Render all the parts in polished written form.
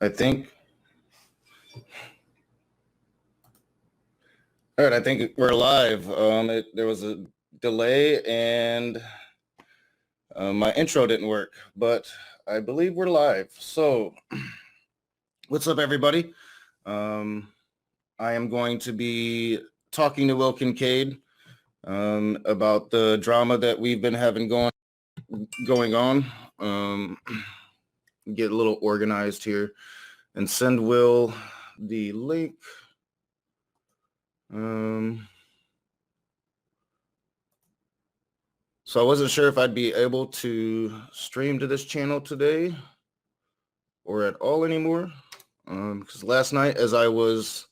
I think. All right, I think we're live. There was a delay and my intro didn't work, but I believe we're live. So, what's up, everybody? I am going to be talking to Will Kincaid about the drama that we've been having going on. Get a little organized here and send Will the link. So I wasn't sure if I'd be able to stream to this channel today or at all anymore. Because last night, as I was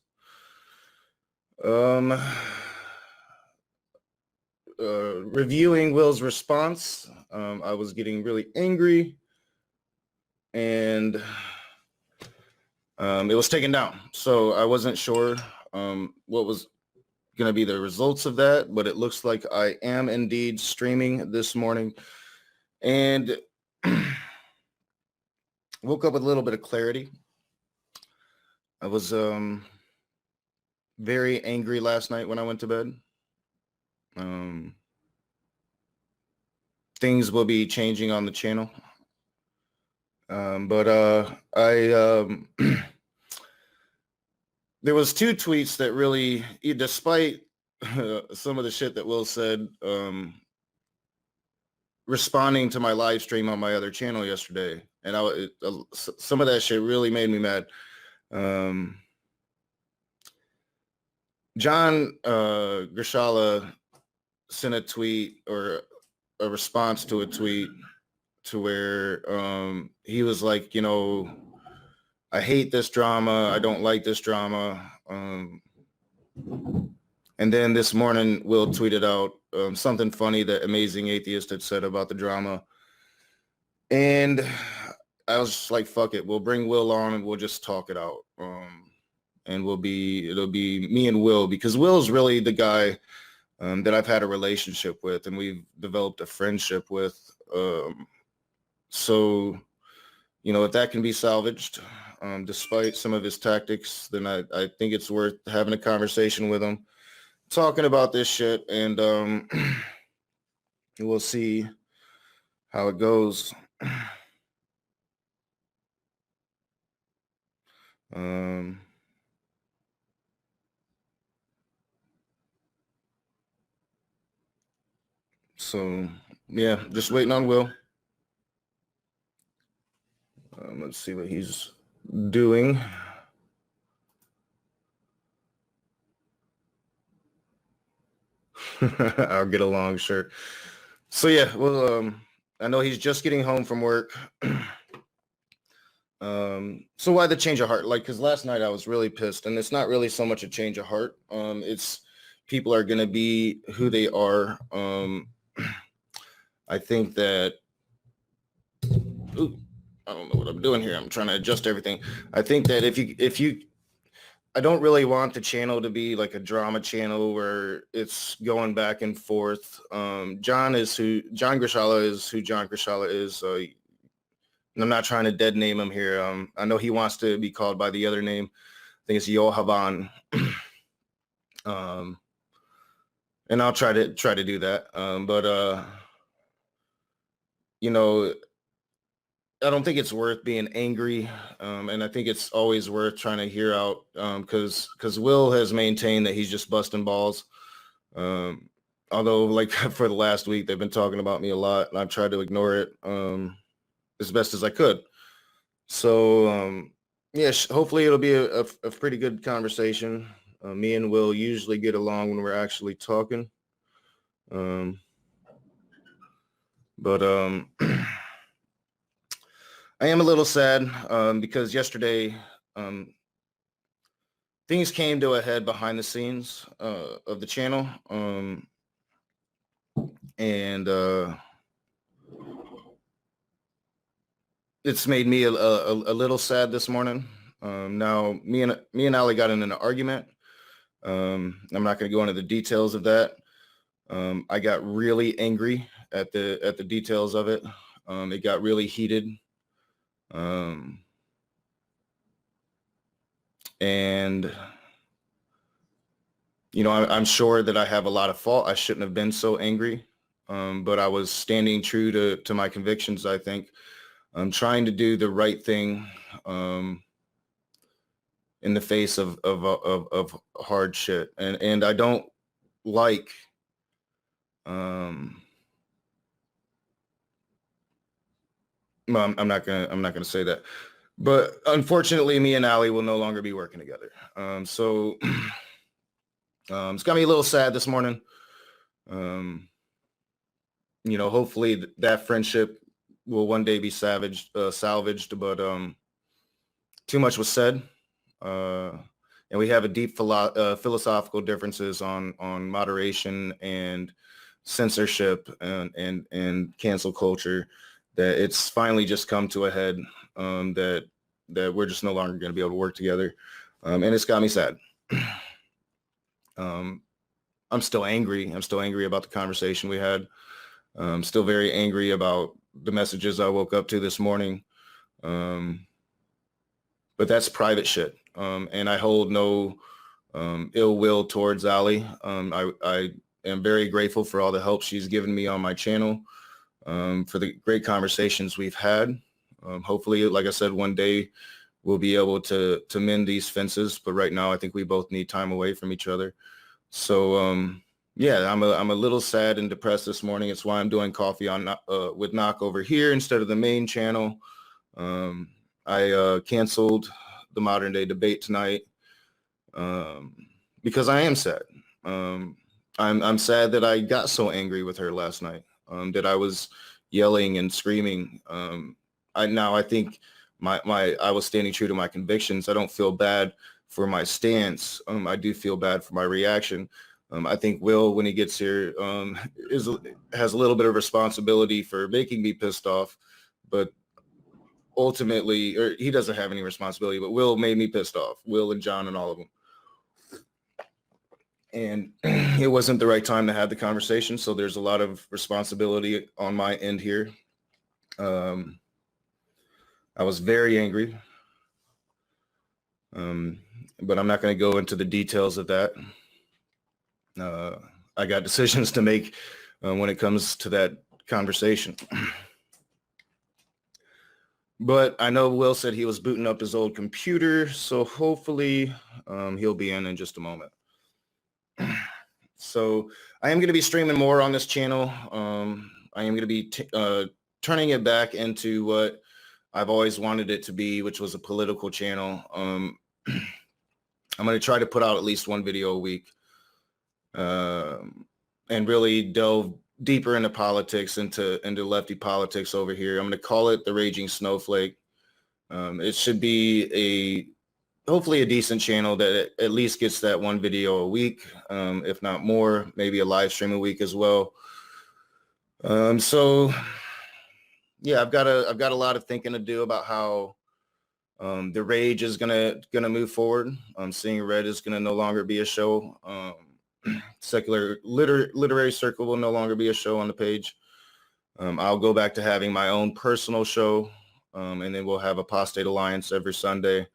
reviewing Will's response, I was getting really angry, and it was taken down. So I wasn't sure what was going to be the results of that, but it looks like I am indeed streaming this morning, and woke up with a little bit of clarity. I was very angry last night when I went to bed. Things will be changing on the channel. But there was two tweets that really, despite some of the shit that Will said, responding to my live stream on my other channel yesterday, and some of that shit really made me mad. John Grishala sent a tweet or a response to a tweet to where he was like, I hate this drama. I don't like this drama. And then this morning, Will tweeted out something funny that Amazing Atheist had said about the drama. And I was just like, fuck it. We'll bring Will on and we'll just talk it out. And it'll be me and Will, because Will's really the guy that I've had a relationship with and we've developed a friendship with. So, if that can be salvaged, despite some of his tactics, then I think it's worth having a conversation with him, talking about this shit, and we'll see how it goes. So, yeah, just waiting on Will. Let's see what he's doing. I'll get along, sure. So, yeah, well, I know he's just getting home from work. So why the change of heart? Because last night I was really pissed, and it's not really so much a change of heart. It's people are going to be who they are. I think that, I don't know what I'm doing here. I'm trying to adjust everything. I think that I don't really want the channel to be like a drama channel where it's going back and forth. John Grishala is who John Grishala is. I'm not trying to dead name him here. I know he wants to be called by the other name. I think it's Yohavan. And I'll try to do that. But I don't think it's worth being angry. And I think it's always worth trying to hear out, because Will has maintained that he's just busting balls. Although, like, for the last week, they've been talking about me a lot, and I've tried to ignore it as best as I could. So, yeah, hopefully it'll be a pretty good conversation. Me and Will usually get along when we're actually talking. But I am a little sad because yesterday things came to a head behind the scenes of the channel. And it's made me a little sad this morning. Now, me and Ali got in an argument. I'm not going to go into the details of that. I got really angry at the details of it. It got really heated. And, you know, I'm sure that I have a lot of fault. I shouldn't have been so angry. But I was standing true to my convictions, I think. I'm trying to do the right thing in the face of hard shit. And I don't like well, I'm not gonna say that. But unfortunately, me and Allie will no longer be working together. So it's got me a little sad this morning. You know, hopefully that friendship will one day be salvaged, but too much was said. And we have a deep philosophical differences on moderation and censorship and cancel culture, that it's finally just come to a head, that we're just no longer going to be able to work together. And it's got me sad. I'm still angry. I'm still angry about the conversation we had. I'm still very angry about the messages I woke up to this morning. But that's private shit. And I hold no ill will towards Allie. I am very grateful for all the help she's given me on my channel, for the great conversations we've had. Hopefully, like I said, one day we'll be able to mend these fences. But right now, I think we both need time away from each other. So, yeah, I'm a little sad and depressed this morning. It's why I'm doing coffee on with Nok over here instead of the main channel. I canceled the modern day debate tonight because I am sad. I'm sad that I got so angry with her last night, that I was yelling and screaming. I think I was standing true to my convictions. I don't feel bad for my stance. I do feel bad for my reaction. I think Will, when he gets here, has a little bit of responsibility for making me pissed off, but ultimately, or he doesn't have any responsibility, but Will made me pissed off. Will and John and all of them. And it wasn't the right time to have the conversation. So there's a lot of responsibility on my end here. I was very angry. But I'm not going to go into the details of that. I got decisions to make when it comes to that conversation. But I know Will said he was booting up his old computer, so hopefully he'll be in just a moment. So I am going to be streaming more on this channel. I am going to be turning it back into what I've always wanted it to be, which was a political channel. I'm going to try to put out at least one video a week, and really delve deeper into politics, into lefty politics over here. I'm going to call it the Raging Snowflake. It should be hopefully a decent channel that at least gets that one video a week, if not more, maybe a live stream a week as well. So yeah, I've got a lot of thinking to do about how the Rage is gonna move forward. Seeing Red is gonna no longer be a show. Secular Literary Circle will no longer be a show on the page. I'll go back to having my own personal show, and then we'll have Apostate Alliance every Sunday.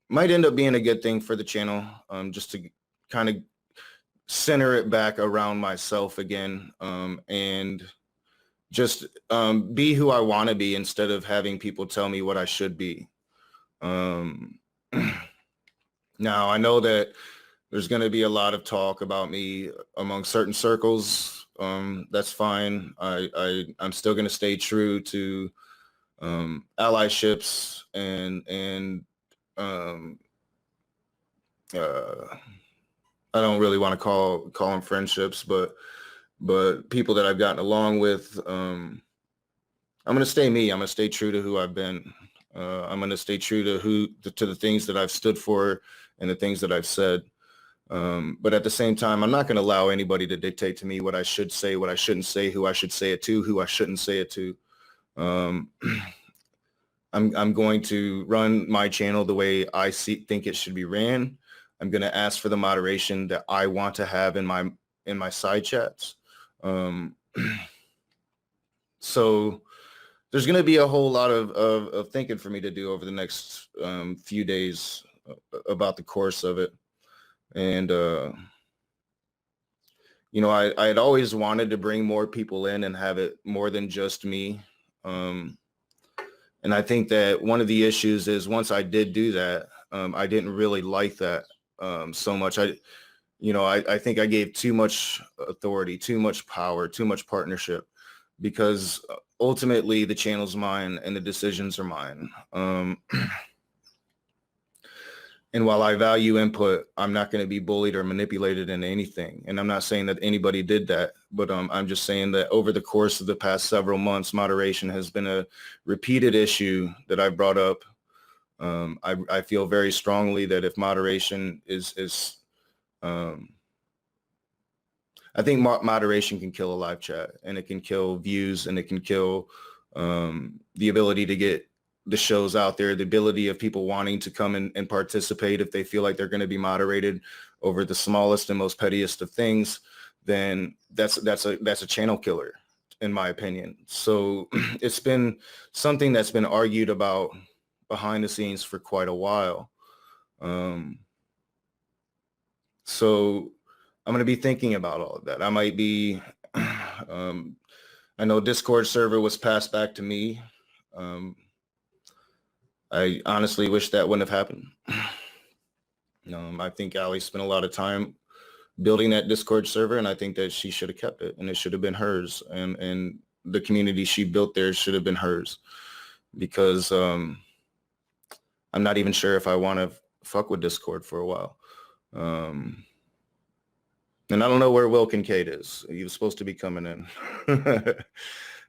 Might end up being a good thing for the channel, just to kind of center it back around myself again, and just be who I want to be instead of having people tell me what I should be. Now, I know that there's going to be a lot of talk about me among certain circles. That's fine. I'm still going to stay true to allyships and I don't really want to call them friendships, but people that I've gotten along with. I'm going to stay me. I'm going to stay true to who I've been. I'm going to stay true to the things that I've stood for and the things that I've said. But at the same time, I'm not going to allow anybody to dictate to me what I should say, what I shouldn't say, who I should say it to, who I shouldn't say it to. I'm going to run my channel the way I think it should be ran. I'm going to ask for the moderation that I want to have in my side chats. So there's going to be a whole lot of thinking for me to do over the next few days about the course of it. And, you know, I had always wanted to bring more people in and have it more than just me. And I think that one of the issues is once I did do that, I didn't really like that so much. I think I gave too much authority, too much power, too much partnership, because ultimately the channel's mine and the decisions are mine. And while I value input, I'm not going to be bullied or manipulated into anything. And I'm not saying that anybody did that, but I'm just saying that over the course of the past several months, moderation has been a repeated issue that I brought up. I feel very strongly that if moderation is I think moderation can kill a live chat, and it can kill views, and it can kill the ability to get the shows out there, the ability of people wanting to come and participate if they feel like they're going to be moderated over the smallest and most pettiest of things. Then that's a channel killer, in my opinion. So it's been something that's been argued about behind the scenes for quite a while. So I'm going to be thinking about all of that. I might be, I know Discord server was passed back to me. I honestly wish that wouldn't have happened. I think Ali spent a lot of time building that Discord server, and I think that she should have kept it, and it should have been hers. And the community she built there should have been hers, because I'm not even sure if I want to fuck with Discord for a while. And I don't know where Will Kincaid is. He was supposed to be coming in.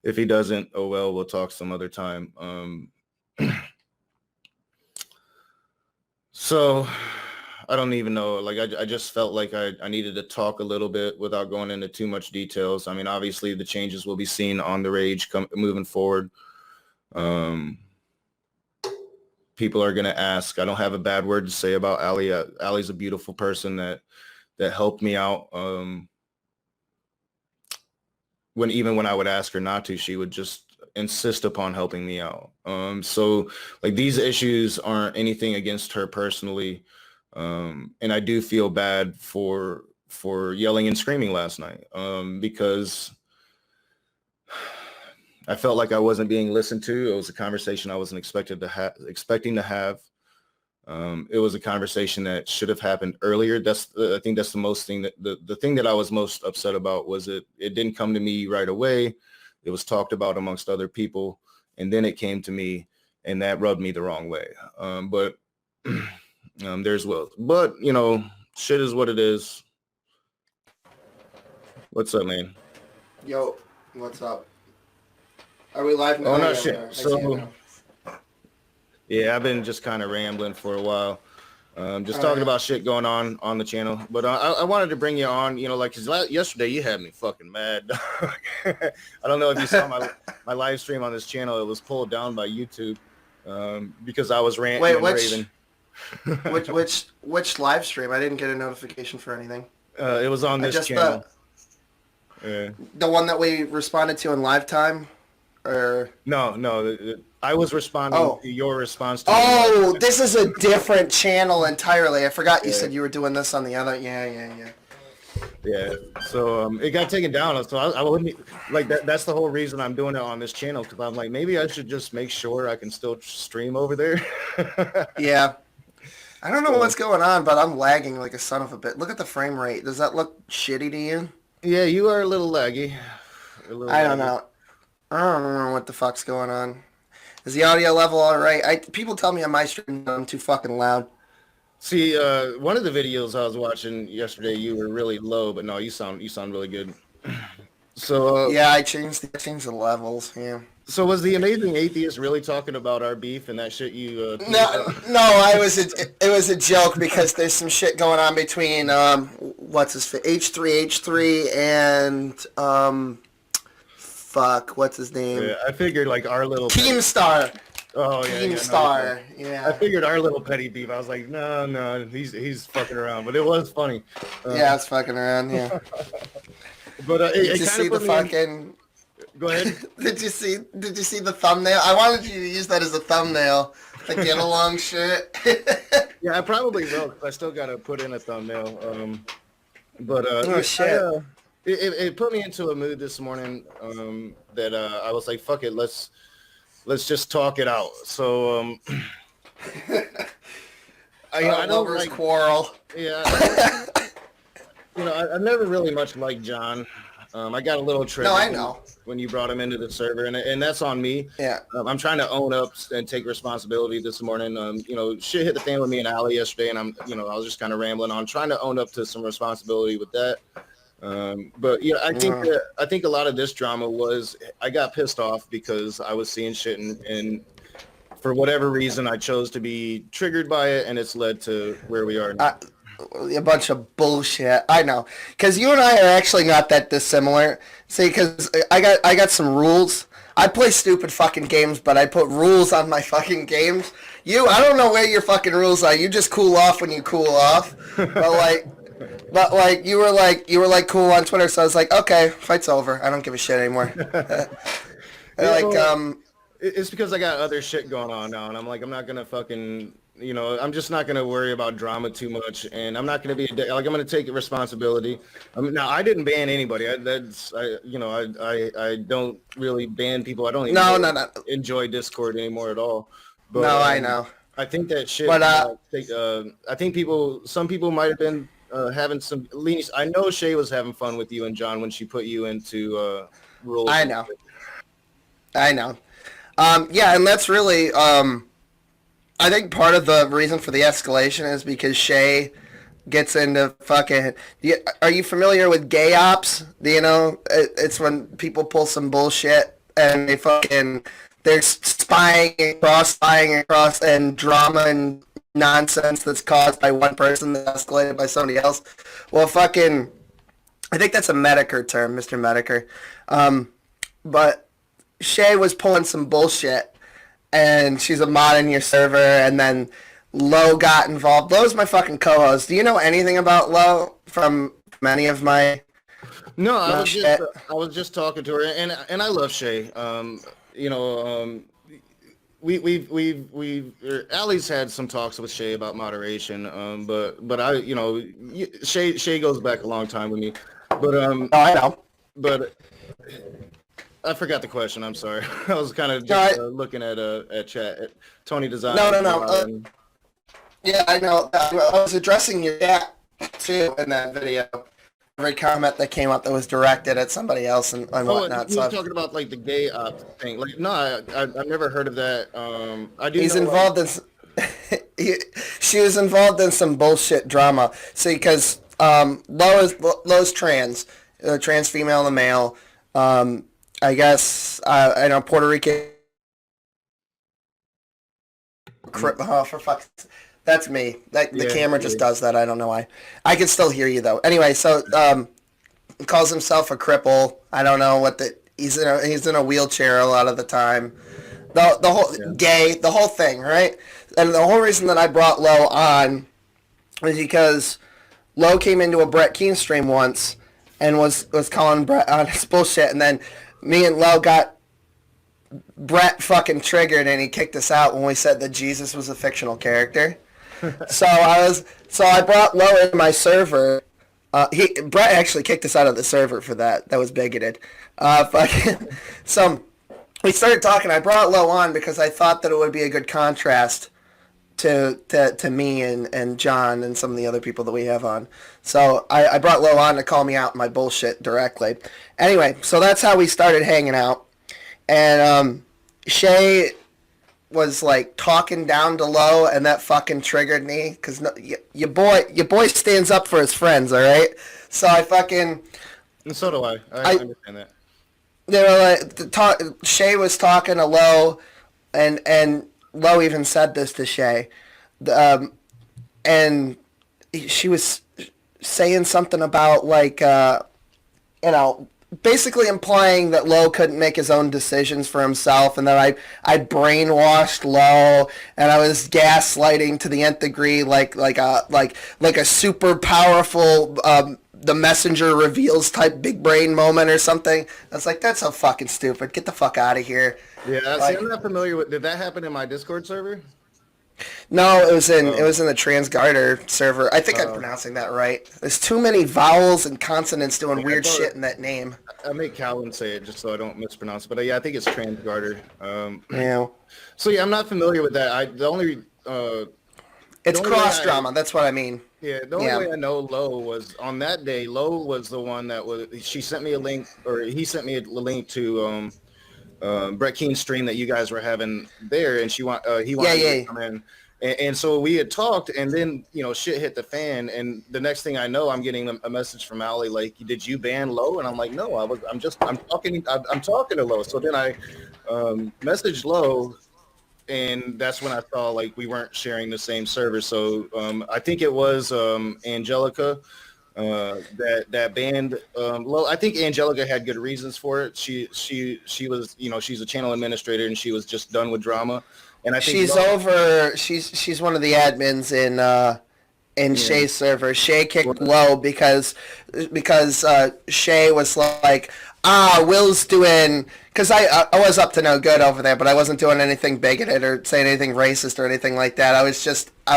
If he doesn't, oh well, we'll talk some other time. So I don't even know. Like, I just felt like I needed to talk a little bit without going into too much details. I mean, obviously the changes will be seen on the Rage moving forward. People are going to ask. I don't have a bad word to say about Ali. Ali's a beautiful person that helped me out. When I would ask her not to, she would just insist upon helping me out. So like, these issues aren't anything against her personally. And I do feel bad for yelling and screaming last night, because I felt like I wasn't being listened to. It was a conversation I wasn't expecting to have. It was a conversation that should have happened earlier. I think that's the most thing the thing that I was most upset about was it didn't come to me right away. It was talked about amongst other people, and then it came to me, and that rubbed me the wrong way. But there's Will. But, shit is what it is. What's up, man? Yo, what's up? Are we live now? Oh, no, shit. So, yeah, I've been just kind of rambling for a while. Just talking about shit going on the channel. But I wanted to bring you on, like, because yesterday you had me fucking mad. I don't know if you saw my live stream on this channel. It was pulled down by YouTube because I was ranting and raving. Which live stream? I didn't get a notification for anything. It was on this channel. The one that we responded to in live time? Or No. I was responding to your response to Oh, this is a different channel entirely. I forgot you said you were doing this on the other. Yeah. Yeah. So it got taken down. So I wouldn't like that. That's the whole reason I'm doing it on this channel, because I'm like, maybe I should just make sure I can still stream over there. Yeah. I don't know what's going on, but I'm lagging like a son of a bitch. Look at the frame rate. Does that look shitty to you? Yeah, you are a little laggy. I don't know. I don't know what the fuck's going on. Is the audio level all right? People tell me on my stream that I'm too fucking loud. See, one of the videos I was watching yesterday, you were really low, but no, you sound really good. So yeah, I changed the levels. Yeah. So was the Amazing Atheist really talking about our beef and that shit you? No, it was a joke, because there's some shit going on between what's his H3 and what's his name? Yeah, I figured like our little Keemstar. Oh yeah, Keemstar. Yeah. I figured our little petty beef. I was like, no, he's fucking around, but it was funny. Yeah, it's fucking around. Yeah. But it you kind see of the fucking. Go ahead. Did you see the thumbnail? I wanted you to use that as a thumbnail. The get along shit. Yeah, I probably will. 'Cause I still gotta put in a thumbnail. Oh shit. It put me into a mood this morning. That I was like, fuck it, let's just talk it out. So I don't lovers like quarrel. Yeah. I've never really much liked John. I got a little triggered. No, I know. When you brought him into the server, and that's on me. Yeah. I'm trying to own up and take responsibility this morning. Shit hit the fan with me and Allie yesterday, and I was just kind of rambling on, trying to own up to some responsibility with that. I think a lot of this drama was I got pissed off because I was seeing shit and for whatever reason I chose to be triggered by it, and it's led to where we are now. A bunch of bullshit. I know, because you and I are actually not that dissimilar. See, because I got some rules. I play stupid fucking games, but I put rules on my fucking games. I don't know where your fucking rules are. You just cool off when you cool off. But you were like cool on Twitter, so I was like, okay, fight's over. I don't give a shit anymore. It's because I got other shit going on now, and I'm like, I'm not gonna fucking. I'm just not going to worry about drama too much, and I'm not going to be I'm going to take responsibility. Now, I didn't ban anybody. I don't really ban people. I don't even enjoy Discord anymore at all. But, no, I know. I think that shit. But I think some people might have been having some leniency. I know Shay was having fun with you and John when she put you into rules. I know. Yeah, and that's really. I think part of the reason for the escalation is because Shay gets into fucking... Are you familiar with gay ops? Do you know? It's when people pull some bullshit and they're spying and cross-spying across and drama and nonsense that's caused by one person that's escalated by somebody else. Well, I think that's a Medicare term, Mr. Medicare. But Shay was pulling some bullshit, and she's a mod in your server, and then Lo got involved. Lo's my fucking co-host. Do you know anything about Lo from any of my... No, I was just talking to her, and I love Shay. Allie's had some talks with Shay about moderation, but Shay goes back a long time with me. But I know. But I forgot the question. I'm sorry. I was kind of just looking at chat. Tony Design. No. Yeah, I know. I was addressing your chat too in that video. Every comment that came up that was directed at somebody else and whatnot. You were talking about like the gay thing. Like, no, I've never heard of that. He's involved in. She was involved in some bullshit drama. See, because Lo's trans, trans female and male. I guess I know Puerto Rican. Oh, for fuck's... That's me. The camera just does that. I don't know why. I can still hear you though. Anyway, so calls himself a cripple. I don't know what he's in a wheelchair a lot of the time. The whole gay, the whole thing, right? And the whole reason that I brought Lo on was because Lo came into a Brett Keane stream once and was calling Brett on his bullshit, and then me and Lo got Brett fucking triggered, and he kicked us out when we said that Jesus was a fictional character. So I brought Lo in my server. Brett actually kicked us out of the server for that. That was bigoted. So we started talking. I brought Lo on because I thought that it would be a good contrast to me and John and some of the other people that we have on. So I brought Lo on to call me out my bullshit directly. Anyway, so that's how we started hanging out. And Shay was like talking down to Lo, and that fucking triggered me because your boy stands up for his friends, all right? So I fucking... And so do I. I understand that. You know, Shay was talking to Lo, and Lo even said this to Shay, and she was saying something about like, basically implying that Lo couldn't make his own decisions for himself, and that I brainwashed Lo, and I was gaslighting to the nth degree, like a super powerful the messenger reveals type big brain moment or something. I was like, that's so fucking stupid. Get the fuck out of here. Yeah, Like, see, I'm not familiar with. Did that happen in my Discord server? no, it was in Oh, the Transgarter server. I think I'm pronouncing that right. There's too many vowels and consonants doing yeah, I weird thought shit in that name. I make Calvin say it just so I don't mispronounce it. But yeah, I think it's Transgarter. Yeah. So yeah, I'm not familiar with that. The It's only way cross drama. That's what I mean. the only Yeah. way I know Lo was on that day. Lo was the one that was. She sent me a link, or he sent me a link to Brett Keen's stream that you guys were having there, and he wanted me to come in. And so we had talked, and then shit hit the fan, and the next thing I know, I'm getting a message from Allie like, "Did you ban Lo?" And I'm like, "No, I'm talking to Lo." So then I messaged Lo, and that's when I saw like we weren't sharing the same server. So I think it was Angelica that banned Lo. I think Angelica had good reasons for it. She was she's a channel administrator, and she was just done with drama. And I think she's one of the admins in Shay's server. Shay kicked Low because Shay was like, Will's doing, because I was up to no good over there, but I wasn't doing anything bigoted or saying anything racist or anything like that. I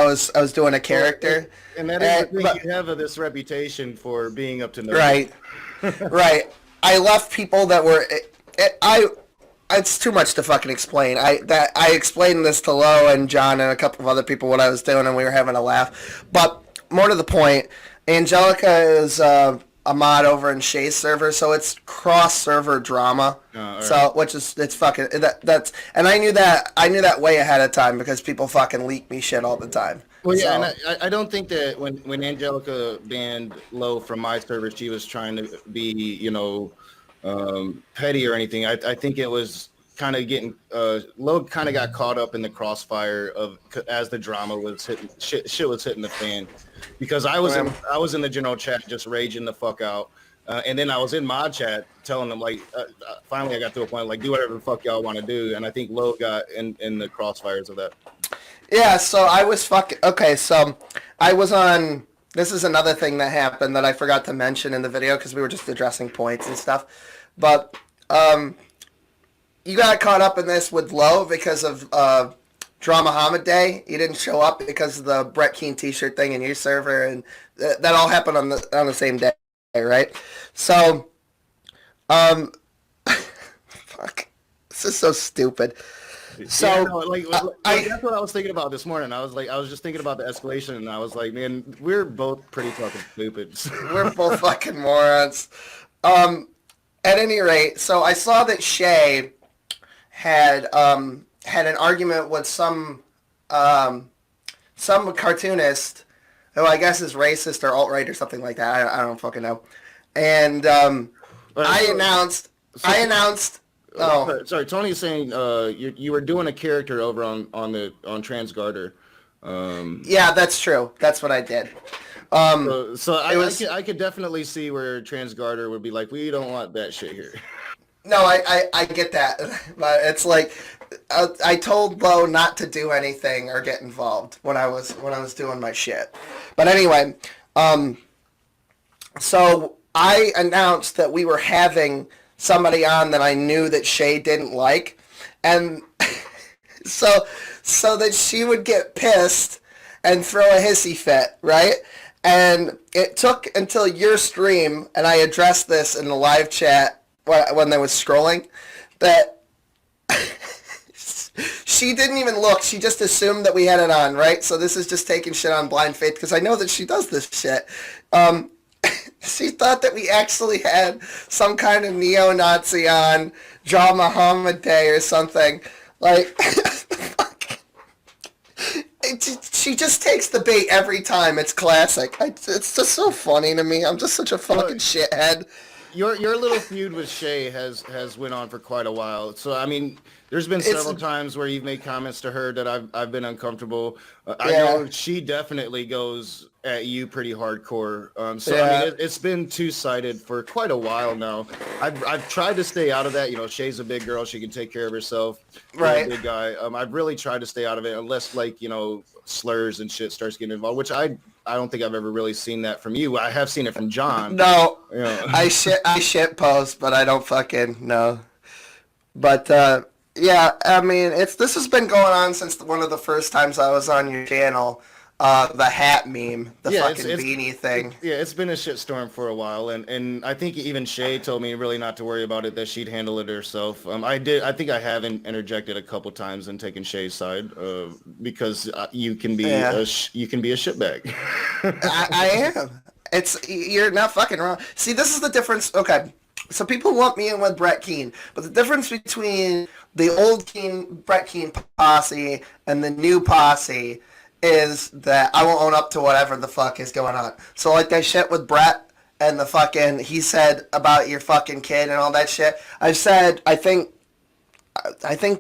was doing a character. And that is the thing, you have this reputation for being up to no right, right. I left people that were it's too much to fucking explain. I explained this to Lo and John and a couple of other people what I was doing, and we were having a laugh. But more to the point, Angelica is a mod over in Shay's server, so it's cross server drama. Right. So it's fucking that's and I knew that way ahead of time because people fucking leak me shit all the time. Well, yeah, and I don't think that when Angelica banned Lo from my server, she was trying to be petty or anything. I think it was kind of getting Lo kind of got caught up in the crossfire of as the drama was hitting shit was hitting the fan, because I was in the general chat just raging the fuck out, and then I was in mod chat telling them like finally I got to a point like do whatever the fuck y'all want to do, and I think Lo got in the crossfires of that. Yeah, so I was so I was on. This is another thing that happened that I forgot to mention in the video because we were just addressing points and stuff. But you got caught up in this with Lo because of Drama Hamid Day. You didn't show up because of the Brett Keen T-shirt thing in your server, and that all happened on the same day, right? So, fuck, this is so stupid. So yeah, no, that's what I was thinking about this morning. I was just thinking about the escalation, and I was like, man, we're both pretty fucking stupid. We're both fucking morons. At any rate, so I saw that Shay had an argument with some cartoonist who I guess is racist or alt-right or something like that. I don't fucking know. And I announced. Oh, sorry. Tony's saying you were doing a character over on Transgarter. Yeah, that's true. That's what I did. I could definitely see where Transgarter would be like, we don't want that shit here. No, I get that, but it's like I told Lo not to do anything or get involved when I was doing my shit. But anyway, so I announced that we were having somebody on that I knew that Shay didn't like, and so that she would get pissed and throw a hissy fit, right? And it took until your stream, and I addressed this in the live chat when they was scrolling, that she didn't even look. She just assumed that we had it on, right? So this is just taking shit on blind faith, because I know that she does this shit. She thought that we actually had some kind of neo-Nazi on Drama Hamid Day or something. Like, she just takes the bait every time. It's classic. It's just so funny to me. I'm just such a fucking shithead. Your little feud with Shay has went on for quite a while. So I mean, there's been several times where you've made comments to her that I've been uncomfortable. I know she definitely goes at you pretty hardcore. I mean, it's been two-sided for quite a while now. I've tried to stay out of that. Shay's a big girl; she can take care of herself. Right. Big guy. I've really tried to stay out of it unless slurs and shit starts getting involved, which I I don't think I've ever really seen that from you. I have seen it from John. No, You know. I shit post, but I don't fucking know. But yeah, I mean, this has been going on since one of the first times I was on your channel. The hat meme, the fucking beanie thing. It's been a shitstorm for a while, and I think even Shay told me really not to worry about it, that she'd handle it herself. I think I have interjected a couple times and taken Shay's side, because you can be a shitbag. I am. You're not fucking wrong. See, this is the difference. Okay, so people lump me in with Brett Keane, but the difference between the old Brett Keane posse and the new posse is that I will own up to whatever the fuck is going on. So like that shit with Brett and the fucking, he said about your fucking kid and all that shit. I've said, I think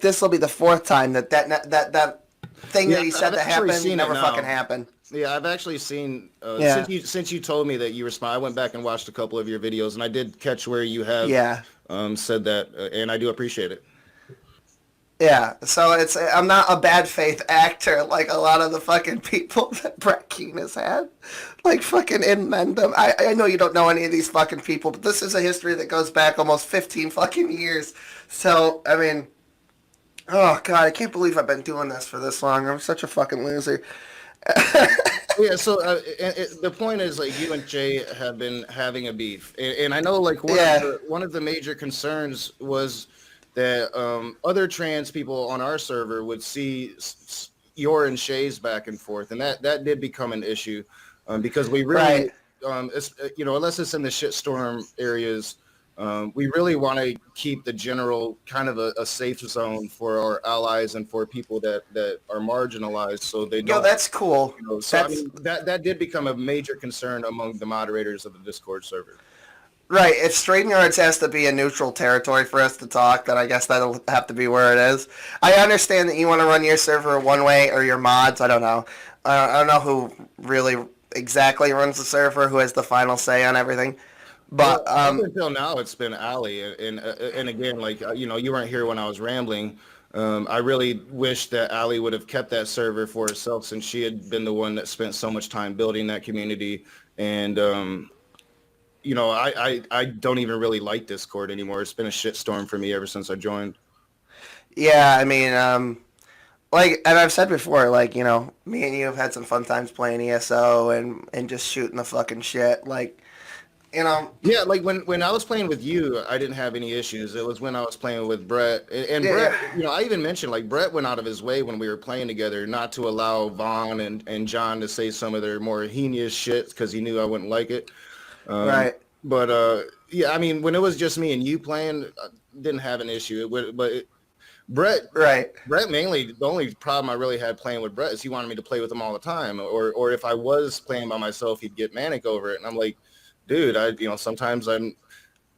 this will be the fourth time that thing that he said that happened never fucking happened. Yeah, I've actually seen, since you told me that you respond, I went back and watched a couple of your videos, and I did catch where you have said that, and I do appreciate it. Yeah, so I'm not a bad faith actor like a lot of the fucking people that Brett Keane has had. Like fucking amend them. I know you don't know any of these fucking people, but this is a history that goes back almost 15 fucking years. So, I mean, oh God, I can't believe I've been doing this for this long. I'm such a fucking loser. Yeah, so the point is, like, you and Jay have been having a beef. And I know, like, one of the major concerns was that other trans people on our server would see your and Shay's back and forth, and that did become an issue, because we really, unless it's in the shitstorm areas, we really want to keep the general kind of a safe zone for our allies and for people that are marginalized, so they don't. Yo, that's cool. I mean, that did become a major concern among the moderators of the Discord server. Right, if Straight Yards has to be a neutral territory for us to talk, then I guess that'll have to be where it is. I understand that you want to run your server one way, or your mods, I don't know. I don't know who really exactly runs the server, who has the final say on everything. But up until now, it's been Ali, and again, like, you weren't here when I was rambling. I really wish that Ali would have kept that server for herself, since she had been the one that spent so much time building that community, and I don't even really like Discord anymore. It's been a shitstorm for me ever since I joined. Yeah, I mean, like, and I've said before, like, me and you have had some fun times playing ESO and just shooting the fucking shit, like, Yeah, like when I was playing with you, I didn't have any issues. It was when I was playing with Brett. And Brett, I even mentioned, like, Brett went out of his way when we were playing together not to allow Vaughn and John to say some of their more heinous shit because he knew I wouldn't like it. Right. But I mean, when it was just me and you playing, I didn't have an issue. Brett mainly, the only problem I really had playing with Brett is he wanted me to play with him all the time. Or if I was playing by myself, he'd get manic over it. And I'm like, dude, sometimes I'm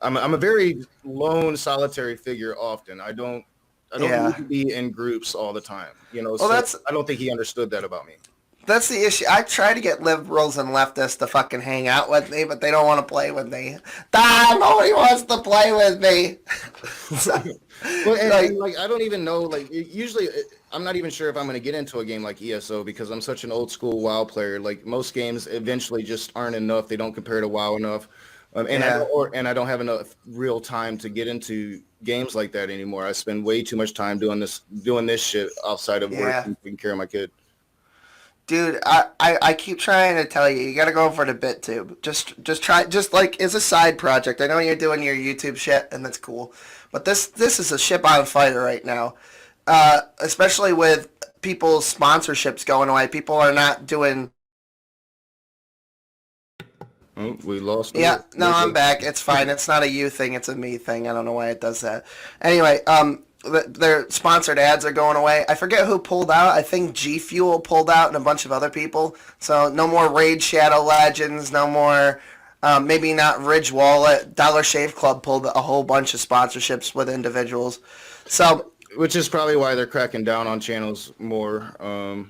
a very lone, solitary figure often. I don't need to be in groups all the time. I don't think he understood that about me. That's the issue. I try to get liberals and leftists to fucking hang out with me, but they don't want to play with me. Nobody wants to play with me. Well, I don't even know. Like, usually, I'm not even sure if I'm going to get into a game like ESO because I'm such an old school WoW player. Like, most games eventually just aren't enough. They don't compare to WoW enough, I don't have enough real time to get into games like that anymore. I spend way too much time doing this shit outside of work and taking care of my kid. Dude, I keep trying to tell you, you gotta go over to BitTube. Just try, just like as a side project. I know you're doing your YouTube shit, and that's cool. But this is a ship on fire right now. Especially with people's sponsorships going away. People are not doing... Oh, we lost. Yeah, no, I'm back. It's fine. It's not a you thing. It's a me thing. I don't know why it does that. Anyway, their sponsored ads are going away. I forget who pulled out. I think G Fuel pulled out and a bunch of other people. So no more Raid Shadow Legends. No more, maybe not Ridge Wallet. Dollar Shave Club pulled a whole bunch of sponsorships with individuals. So, which is probably why they're cracking down on channels more. We're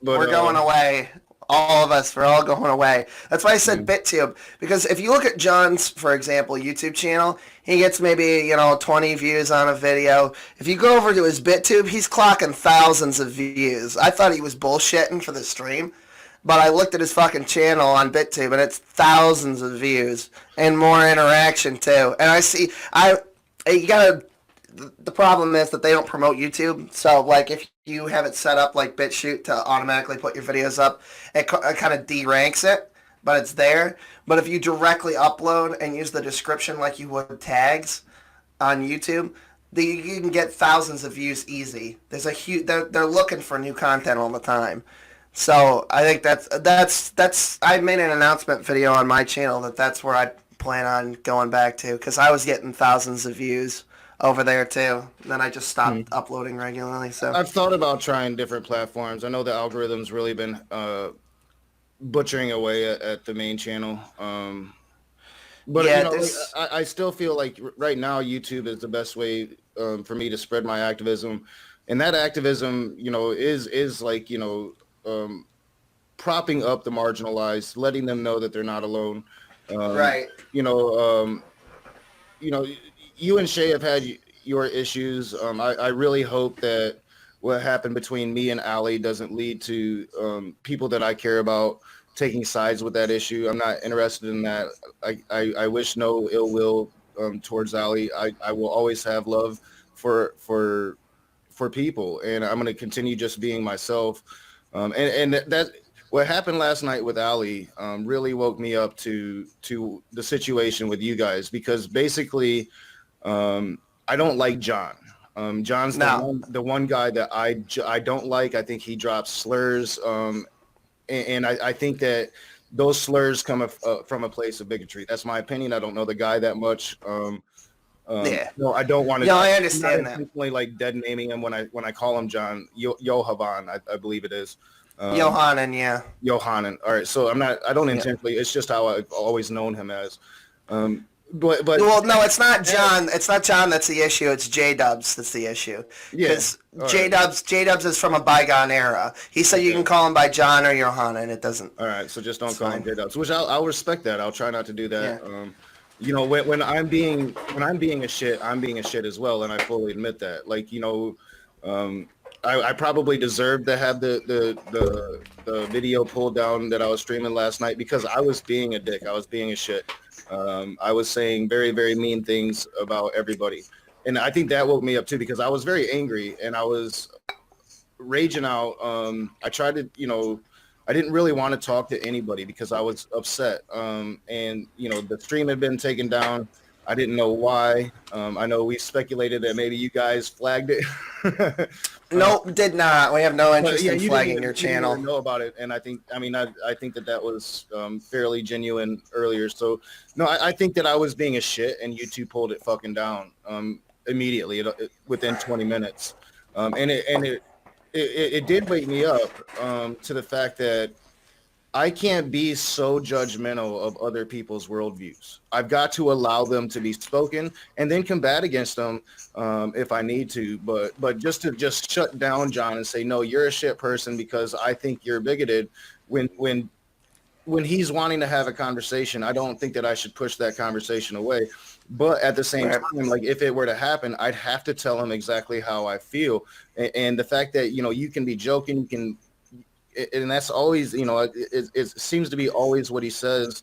going away. All of us, we're all going away. That's why I said BitTube. Because if you look at John's, for example, YouTube channel, he gets maybe, 20 views on a video. If you go over to his BitTube, he's clocking thousands of views. I thought he was bullshitting for the stream. But I looked at his fucking channel on BitTube, and it's thousands of views and more interaction too. And you gotta. The problem is that they don't promote YouTube. So like, if you have it set up like BitChute to automatically put your videos up, it kind of de-ranks it, but it's there. But if you directly upload and use the description like you would tags on YouTube, you can get thousands of views easy. There's a huge. They're looking for new content all the time. So I think that's. I made an announcement video on my channel that's where I plan on going back to, because I was getting thousands of views over there too. Then I just stopped uploading regularly. So I've thought about trying different platforms. I know the algorithm's really been butchering away at the main channel. But yeah, I still feel like right now YouTube is the best way for me to spread my activism, and that activism, is like propping up the marginalized, letting them know that they're not alone. Right. You and Shay have had your issues. I really hope that what happened between me and Ali doesn't lead to people that I care about taking sides with that issue. I'm not interested in that. I wish no ill will towards Ali. I will always have love for people, and I'm going to continue just being myself. And that what happened last night with Ali really woke me up to the situation with you guys, because basically I don't like John. John's the one guy that I don't like. I think he drops slurs. And I think that those slurs come from a place of bigotry. That's my opinion. I don't know the guy that much. Yeah. No, I don't want to. No, I understand that. Intentionally, like dead naming him when I call him John Johavan, I believe it is. Johanan, yeah. Johanan. All right. So I don't intentionally. It's just how I've always known him as. But well, no, it's not John. It's not John that's the issue. It's J-Dubs that's the issue. Because J-Dubs is from a bygone era. He said you can call him by John or Johanna, and it doesn't. All right, so just don't call him J-Dubs, which I'll respect that. I'll try not to do that. Yeah. When I'm being a shit, I'm being a shit as well, and I fully admit that. Like, I probably deserved to have the video pulled down that I was streaming last night, because I was being a dick. I was being a shit. I was saying very, very mean things about everybody. And I think that woke me up too, because I was very angry and I was raging out. I tried to, I didn't really want to talk to anybody because I was upset. And, the stream had been taken down. I didn't know why. I know we speculated that maybe you guys flagged it. Nope, did not. We have no interest in flagging your channel. You didn't know about it, and I think that was fairly genuine earlier. So, no, I think that I was being a shit, and you two pulled it fucking down immediately within 20 minutes. And it did wake me up to the fact that I can't be so judgmental of other people's worldviews. I've got to allow them to be spoken and then combat against them if I need to. But just to shut down John and say, no, you're a shit person because I think you're bigoted, when he's wanting to have a conversation, I don't think that I should push that conversation away. But at the same time, like, if it were to happen, I'd have to tell him exactly how I feel. And the fact that, you can be joking, you can, and that's always, it seems to be always what he says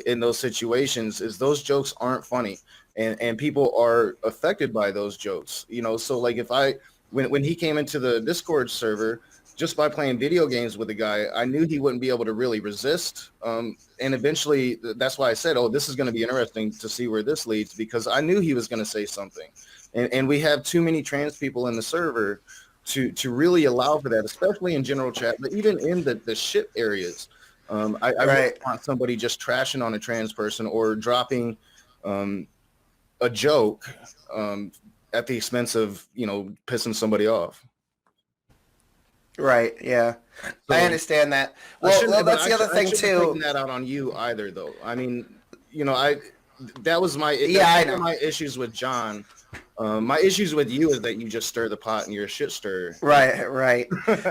in those situations, is those jokes aren't funny, and people are affected by those jokes. So like, when he came into the Discord server, just by playing video games with the guy, I knew he wouldn't be able to really resist. And eventually, that's why I said, oh, this is going to be interesting to see where this leads, because I knew he was going to say something. And we have too many trans people in the server to really allow for that, especially in general chat, but even in the shit areas. I really want somebody just trashing on a trans person or dropping a joke at the expense of, pissing somebody off. Right. Yeah. So, I understand that. Well, that's the other thing too. Taking that out on you either, though. I mean, that was my I know. My issues with John. My issues with you is that you just stir the pot and you're a shit stirrer. Right.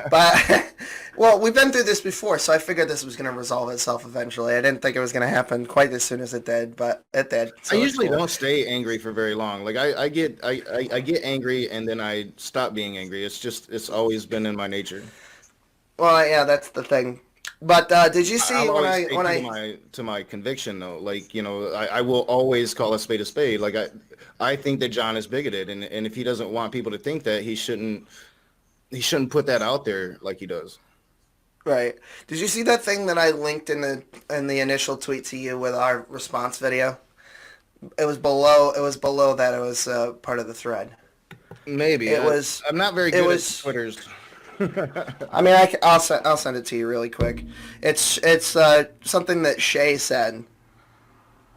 But well, we've been through this before, so I figured this was going to resolve itself eventually. I didn't think it was going to happen quite as soon as it did, but it did. So I usually don't stay angry for very long. Like I get angry and then I stop being angry. It's always been in my nature. Well, yeah, that's the thing. But did you see I'll when always I stay when true to I my conviction though. Like, I will always call a spade a spade. Like I think that John is bigoted, and if he doesn't want people to think that, he shouldn't put that out there like he does. right? Did you see that thing that I linked in the initial tweet to you with our response video? It was below. It was below that. It was part of the thread. Maybe. It was. I'm not very It good at was. Twitters. I mean, I'll send it to you really quick. It's something that Shay said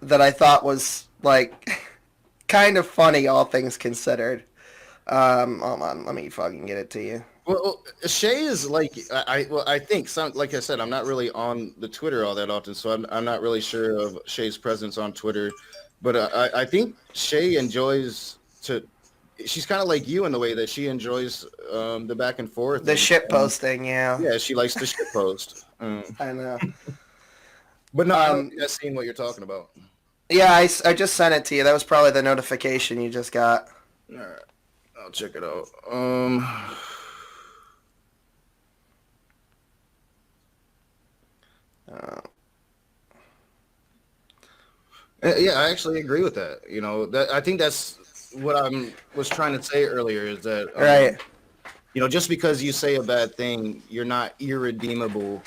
that I thought was like kind of funny, all things considered. Hold on, let me fucking get it to you. Well, Shay is like I think some, like I said, I'm not really on the Twitter all that often, so I'm not really sure of Shay's presence on Twitter, but I think Shay enjoys to. She's kind of like you in the way that she enjoys the back and forth. The And, shit posting, yeah. yeah, she likes to shit post. I know. But no, I don't think I've seen what you're talking about. Yeah, I just sent it to you. That was probably the notification you just got. All right, I'll check it out. Yeah, I actually agree with that. That I think that's what was trying to say earlier is that Right. Just because you say a bad thing, you're not irredeemable,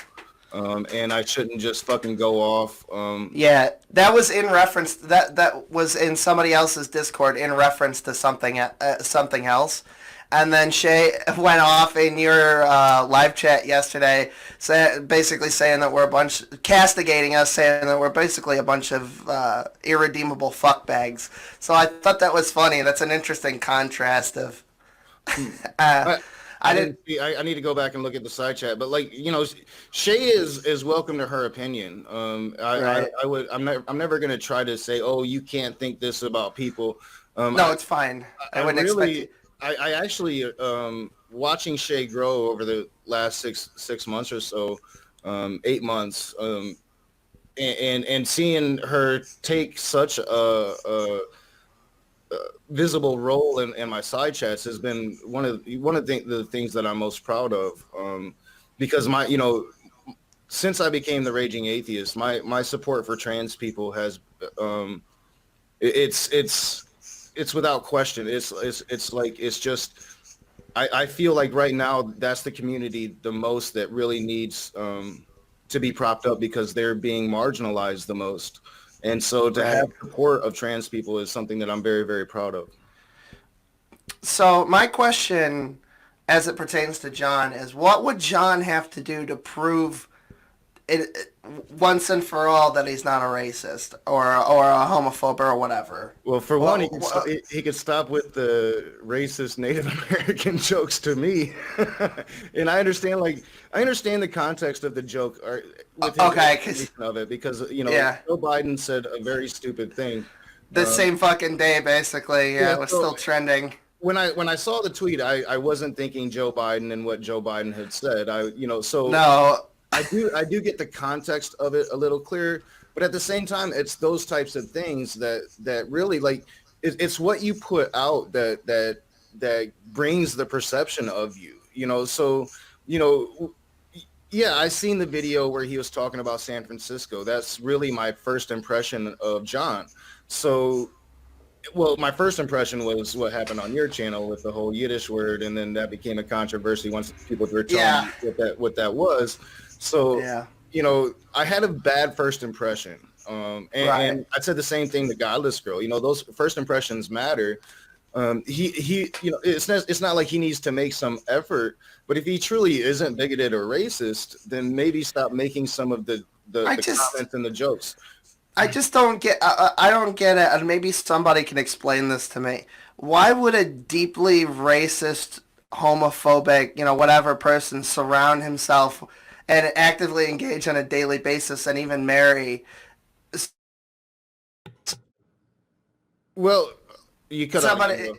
and I shouldn't just fucking go off. Yeah, that was in reference. That was in somebody else's Discord in reference to something else. And then Shay went off in your live chat yesterday, basically saying that we're castigating us, saying that we're basically a bunch of irredeemable fuckbags. So I thought that was funny. That's an interesting contrast of. I didn't. I need to go back and look at the side chat, but Shay is welcome to her opinion. Right. I'm never going to try to say, oh, you can't think this about people. No, it's fine. I wouldn't expect it. I actually watching Shay grow over the last six months or so, 8 months, and seeing her take such a visible role in my side chats has been one of the things that I'm most proud of, because since I became the raging atheist, my support for trans people has it's without question. It's just I feel like right now that's the community the most that really needs to be propped up because they're being marginalized the most. And so to have support of trans people is something that I'm very, very proud of. So my question, as it pertains to John, is what would John have to do to prove it once and for all that he's not a racist or a homophobe or whatever? Well, for one, he could stop with the racist Native American jokes to me, and I understand the context of the joke with his of it because Joe Biden said a very stupid thing. The same fucking day, basically. Yeah, it was still trending. When I saw the tweet, I wasn't thinking Joe Biden and what Joe Biden had said. No. I do get the context of it a little clearer, but at the same time, it's those types of things that really it's what you put out that brings the perception of you. Yeah, I seen the video where he was talking about San Francisco. That's really my first impression of John. So, well, my first impression was what happened on your channel with the whole Yiddish word, and then that became a controversy once people were telling me what that was. So, I had a bad first impression. And I said the same thing to Godless Girl. Those first impressions matter. It's not like he needs to make some effort, but if he truly isn't bigoted or racist, then maybe stop making some of the comments and the jokes. I just don't get. I don't get it, and maybe somebody can explain this to me. Why would a deeply racist, homophobic, whatever person surround himself and actively engage on a daily basis and even marry? Well, you could somebody.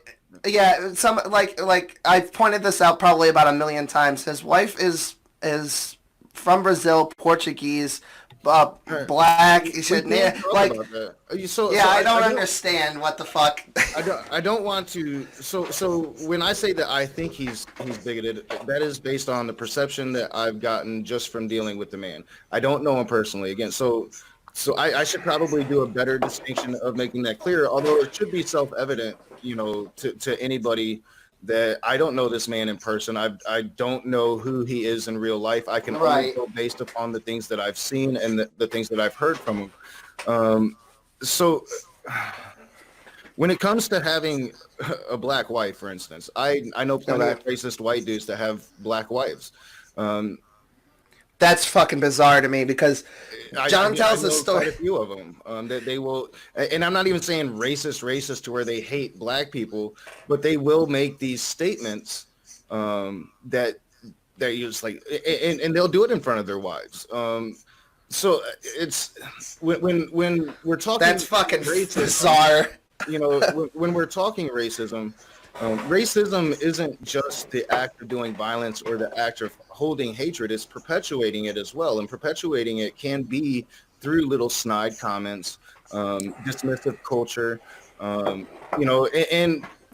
Yeah, like I've pointed this out probably about 1 million times. His wife is from Brazil, Portuguese, black. You should like. About that. I don't understand what the fuck. I don't want to. So when I say that I think he's bigoted, that is based on the perception that I've gotten just from dealing with the man. I don't know him personally. Again, so I should probably do a better distinction of making that clear. Although it should be self-evident, to anybody that I don't know this man in person. I don't know who he is in real life. I can only go based upon the things that I've seen and the things that I've heard from him. So when it comes to having a black wife, for instance, I know plenty of racist white dudes that have black wives. That's fucking bizarre to me because John tells the story. Quite a few of them that they will, and I'm not even saying racist to where they hate black people, but they will make these statements that they're just like, and they'll do it in front of their wives. So it's when we're talking. That's fucking racism, bizarre. When we're talking racism. Racism isn't just the act of doing violence or the act of holding hatred, it's perpetuating it as well. And perpetuating it can be through little snide comments, dismissive culture, and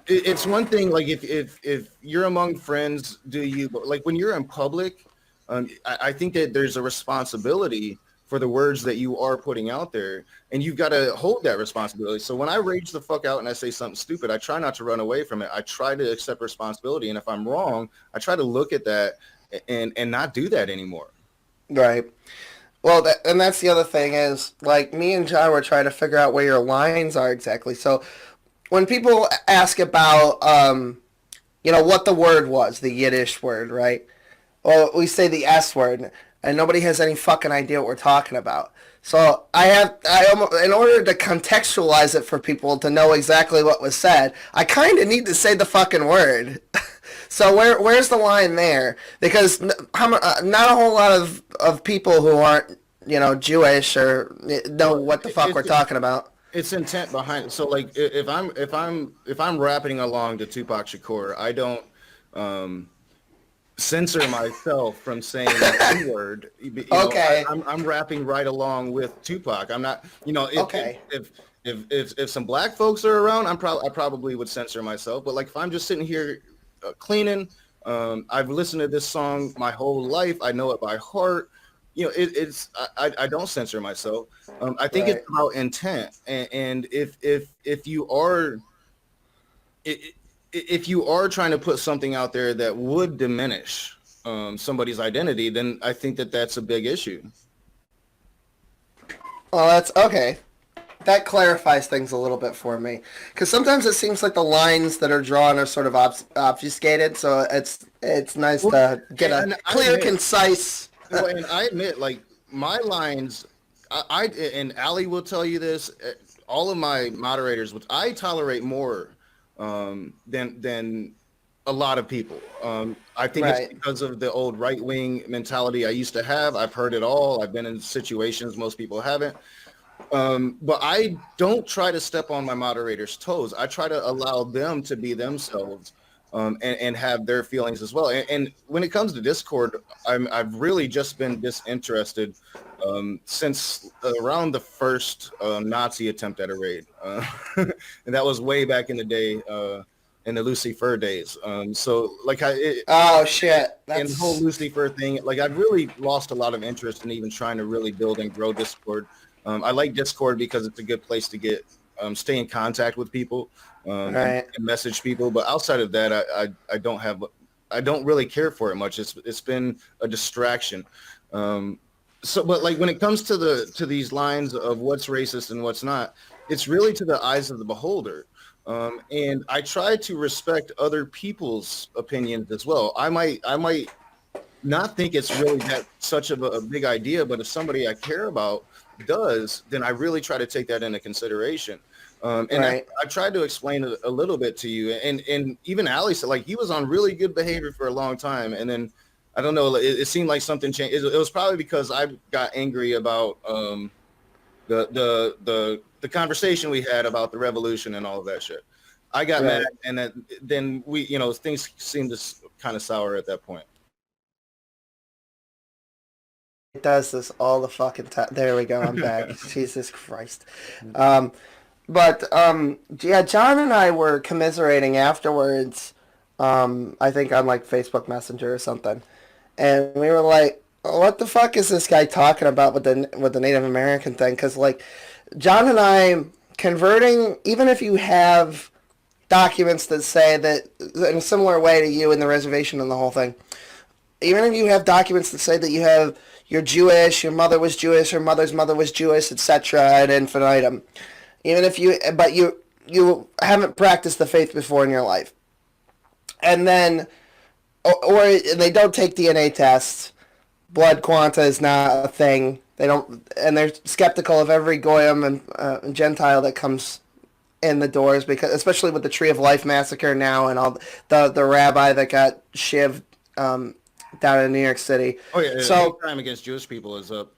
it's one thing, like if you're among friends, like when you're in public, I think that there's a responsibility for the words that you are putting out there, and you've got to hold that responsibility. So when I rage the fuck out and I say something stupid, I try not to run away from it. I try to accept responsibility, and if I'm wrong, I try to look at that and not do that anymore. Right. Well, and that's the other thing is, like, me and John were trying to figure out where your lines are exactly. So when people ask about, what the word was, the Yiddish word, right? Well, we say the S word, and nobody has any fucking idea what we're talking about. So in order to contextualize it for people to know exactly what was said, I kind of need to say the fucking word. So where's the line there? Because not a whole lot of people who aren't, Jewish or know what the fuck we're talking about. It's intent behind it. So like if I'm rapping along to Tupac Shakur, I don't censor myself from saying the N-word. Okay. I'm rapping right along with Tupac. I'm not, if some black folks are around, I probably would censor myself. But like if I'm just sitting here cleaning, I've listened to this song my whole life. I know it by heart. I don't censor myself. I think it's about intent, and if you are. If you are trying to put something out there that would diminish somebody's identity, then I think that that's a big issue. Well, that's okay. That clarifies things a little bit for me. Because sometimes it seems like the lines that are drawn are sort of obfuscated, so it's nice to get a clear, concise... And I admit, like, my lines, I and Ali will tell you this, all of my moderators, I tolerate more than a lot of people. I think it's because of the old right-wing mentality I used to have. I've heard it all. I've been in situations most people haven't. But I don't try to step on my moderators' toes. I try to allow them to be themselves and have their feelings as well. And when it comes to Discord, I've really just been disinterested since around the first Nazi attempt at a raid. And that was way back in the day, in the Lucifer days. So like oh shit. And the whole Lucifer thing, like I've really lost a lot of interest in even trying to really build and grow Discord. I like Discord because it's a good place to get stay in contact with people and message people. But outside of that, I don't really care for it much. It's been a distraction. But like when it comes to these lines of what's racist and what's not, it's really to the eyes of the beholder. And I try to respect other people's opinions as well. I might not think it's really that such of a big idea, but if somebody I care about does, then I really try to take that into consideration. I tried to explain it a little bit to you, and even Ali said like he was on really good behavior for a long time, and then I don't know, it seemed like something changed. It was probably because I got angry about the conversation we had about the revolution and all of that shit. I got mad, and then we, things seemed to kind of sour at that point. does this all the fucking time. There we go. I'm back. Jesus Christ. Yeah, John and I were commiserating afterwards. I think on like Facebook Messenger or something, and we were like, "What the fuck is this guy talking about with the Native American thing?" Because like, John and I converting, even if you have documents that say that in a similar way to you in the reservation and the whole thing, even if you have documents that say that you're Jewish, your mother was Jewish, her mother's mother was Jewish, etc. ad infinitum. Even if you haven't practiced the faith before in your life, and then or they don't take DNA tests, blood quanta is not a thing. They don't, and they're skeptical of every goyim and Gentile that comes in the doors, because especially with the Tree of Life massacre now and all the rabbi that got shivved down in New York City. Oh yeah, so crime against Jewish people is up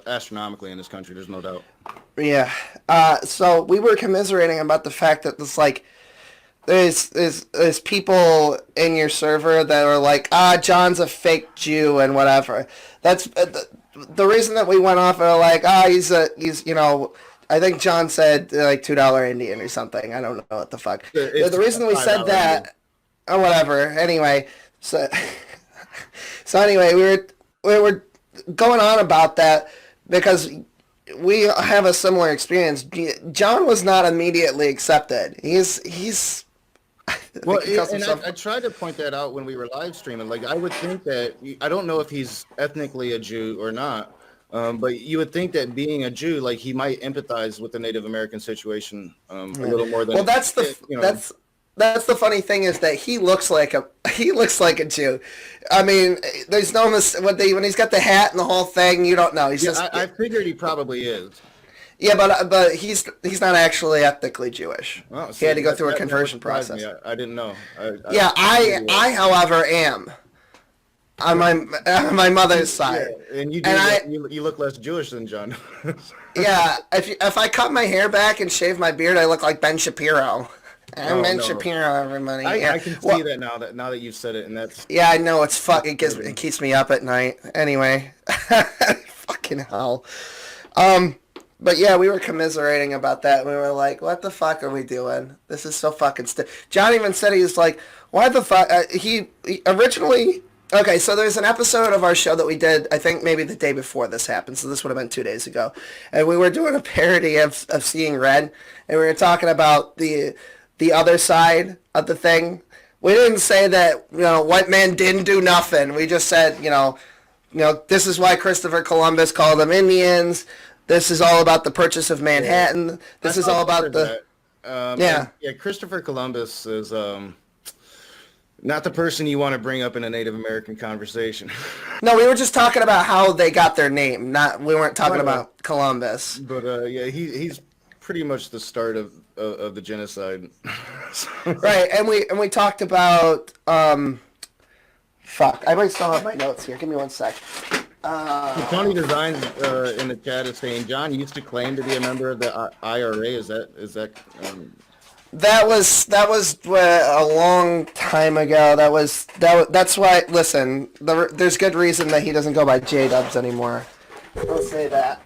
astronomically in this country. There's no doubt. Yeah. So we were commiserating about the fact that it's like there's people in your server that are like, John's a fake Jew and whatever. That's the reason that we went off and are like, he's I think John said like $2 Indian or something. I don't know what the fuck. The reason we said that, or whatever. Anyway, so anyway, we were going on about that because we have a similar experience. John was not immediately accepted. He's well, I tried to point that out when we were live streaming. Like, I would think that, I don't know if he's ethnically a Jew or not, but you would think that being a Jew, like, he might empathize with the Native American situation a little more than. Well, that's the funny thing, is that he looks like a Jew. I mean, there's no when he's got the hat and the whole thing, you don't know. He's I figured he probably is. Yeah, but he's not actually ethnically Jewish. Well, he had to go through a conversion process. I didn't know. I however am on my mother's side. Yeah, and you look less Jewish than John. Yeah, if I cut my hair back and shave my beard, I look like Ben Shapiro. I'm Ben Shapiro, everybody. I can see that now that you've said it, and that's. Yeah, I know, it's it keeps me up at night. Anyway, fucking hell. But yeah, we were commiserating about that. We were like, what the fuck are we doing? This is so fucking stupid. John even said, he was like, why the fuck? He originally... Okay, so there's an episode of our show that we did, I think maybe the day before this happened, so this would have been 2 days ago. And we were doing a parody of Seeing Red, and we were talking about the other side of the thing. We didn't say that, white man didn't do nothing. We just said, this is why Christopher Columbus called them Indians. This is all about the purchase of Manhattan. This is all about the... Yeah, Christopher Columbus is not the person you want to bring up in a Native American conversation. No, we were just talking about how they got their name. We weren't talking about Columbus. But he's pretty much the start of the genocide. Right, and we talked about... fuck, I might still have my notes here. Give me 1 sec. Tony Designs in the chat is saying John used to claim to be a member of the IRA. Is that? That was a long time ago. That's why. Listen, there's good reason that he doesn't go by J-Dubs anymore. I'll say that.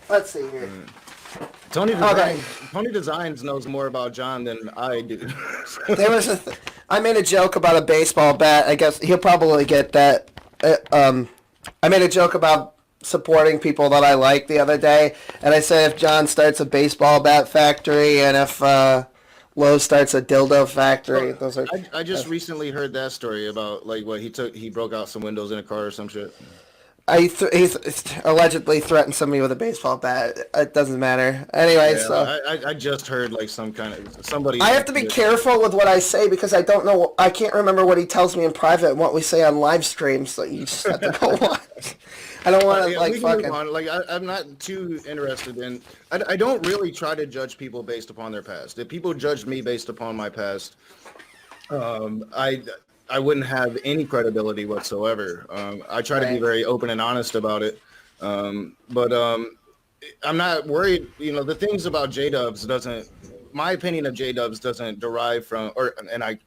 Let's see here. Tony Designs knows more about John than I do. There was I made a joke about a baseball bat. I guess he'll probably get that. I made a joke about supporting people that I like the other day, and I said if John starts a baseball bat factory and if Lowe's starts a dildo factory, those are. I just recently heard that story about like what he broke out some windows in a car or some shit. He allegedly threatened somebody with a baseball bat. It doesn't matter. Anyway, so I just heard like some kind of somebody. I have to be careful with what I say because I don't know. I can't remember what he tells me in private and what we say on live streams. So you just have to go watch. I don't want to fucking. Like I'm not too interested in. I don't really try to judge people based upon their past. If people judged me based upon my past, I wouldn't have any credibility whatsoever. I try to be very open and honest about it. But I'm not worried. The things about J-Dubs my opinion of J-Dubs doesn't derive from,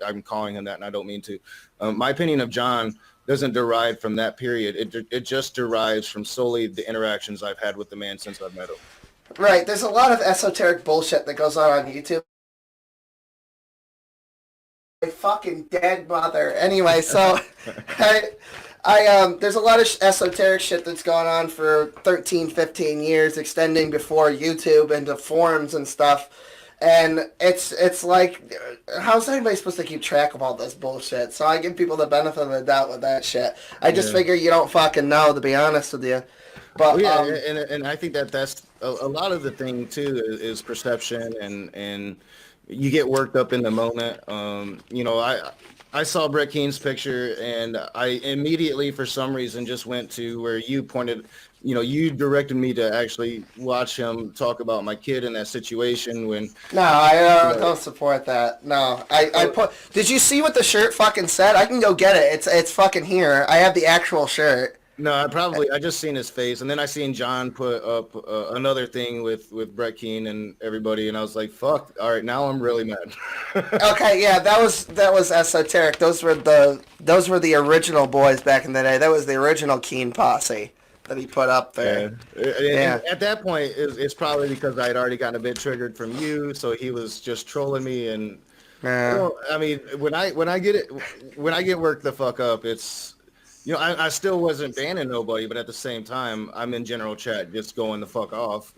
I'm calling him that, and I don't mean to. My opinion of John doesn't derive from that period. It just derives from solely the interactions I've had with the man since I've met him. Right. There's a lot of esoteric bullshit that goes on YouTube. My fucking dead mother. Anyway, so there's a lot of esoteric shit that's gone on for 13, 15 years, extending before YouTube into forums and stuff. And it's like, how's anybody supposed to keep track of all this bullshit? So I give people the benefit of the doubt with that shit. I just figure you don't fucking know, to be honest with you. But and I think that's a lot of the thing too is perception, and you get worked up in the moment. I saw Brett Keen's picture, and I immediately, for some reason, just went to where you pointed. You directed me to actually watch him talk about my kid in that situation. When no, I don't support that. No, I put. Did you see what the shirt fucking said? I can go get it. It's fucking here. I have the actual shirt. No, I just seen his face, and then I seen John put up another thing with Brett Keen and everybody, and I was like, "Fuck! All right, now I'm really mad." Okay, yeah, that was esoteric. Those were the original boys back in the day. That was the original Keen posse that he put up there. Yeah. At that point, it's probably because I had already gotten a bit triggered from you, so he was just trolling me. And I mean, when I get worked the fuck up, it's. I still wasn't banning nobody, but at the same time, I'm in general chat just going the fuck off,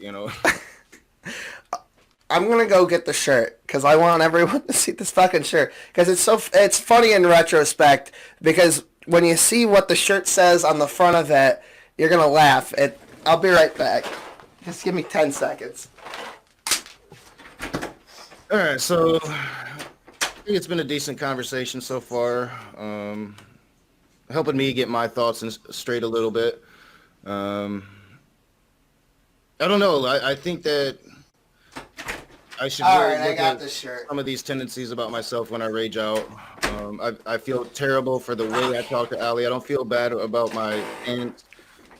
I'm going to go get the shirt because I want everyone to see this fucking shirt because it's funny in retrospect because when you see what the shirt says on the front of it, you're going to laugh. I'll be right back. Just give me 10 seconds. All right, so I think it's been a decent conversation so far. Helping me get my thoughts straight a little bit. I don't know. I think that I should really look at some of these tendencies about myself when I rage out. I feel terrible for the way I talk to Allie. I don't feel bad about my aunt,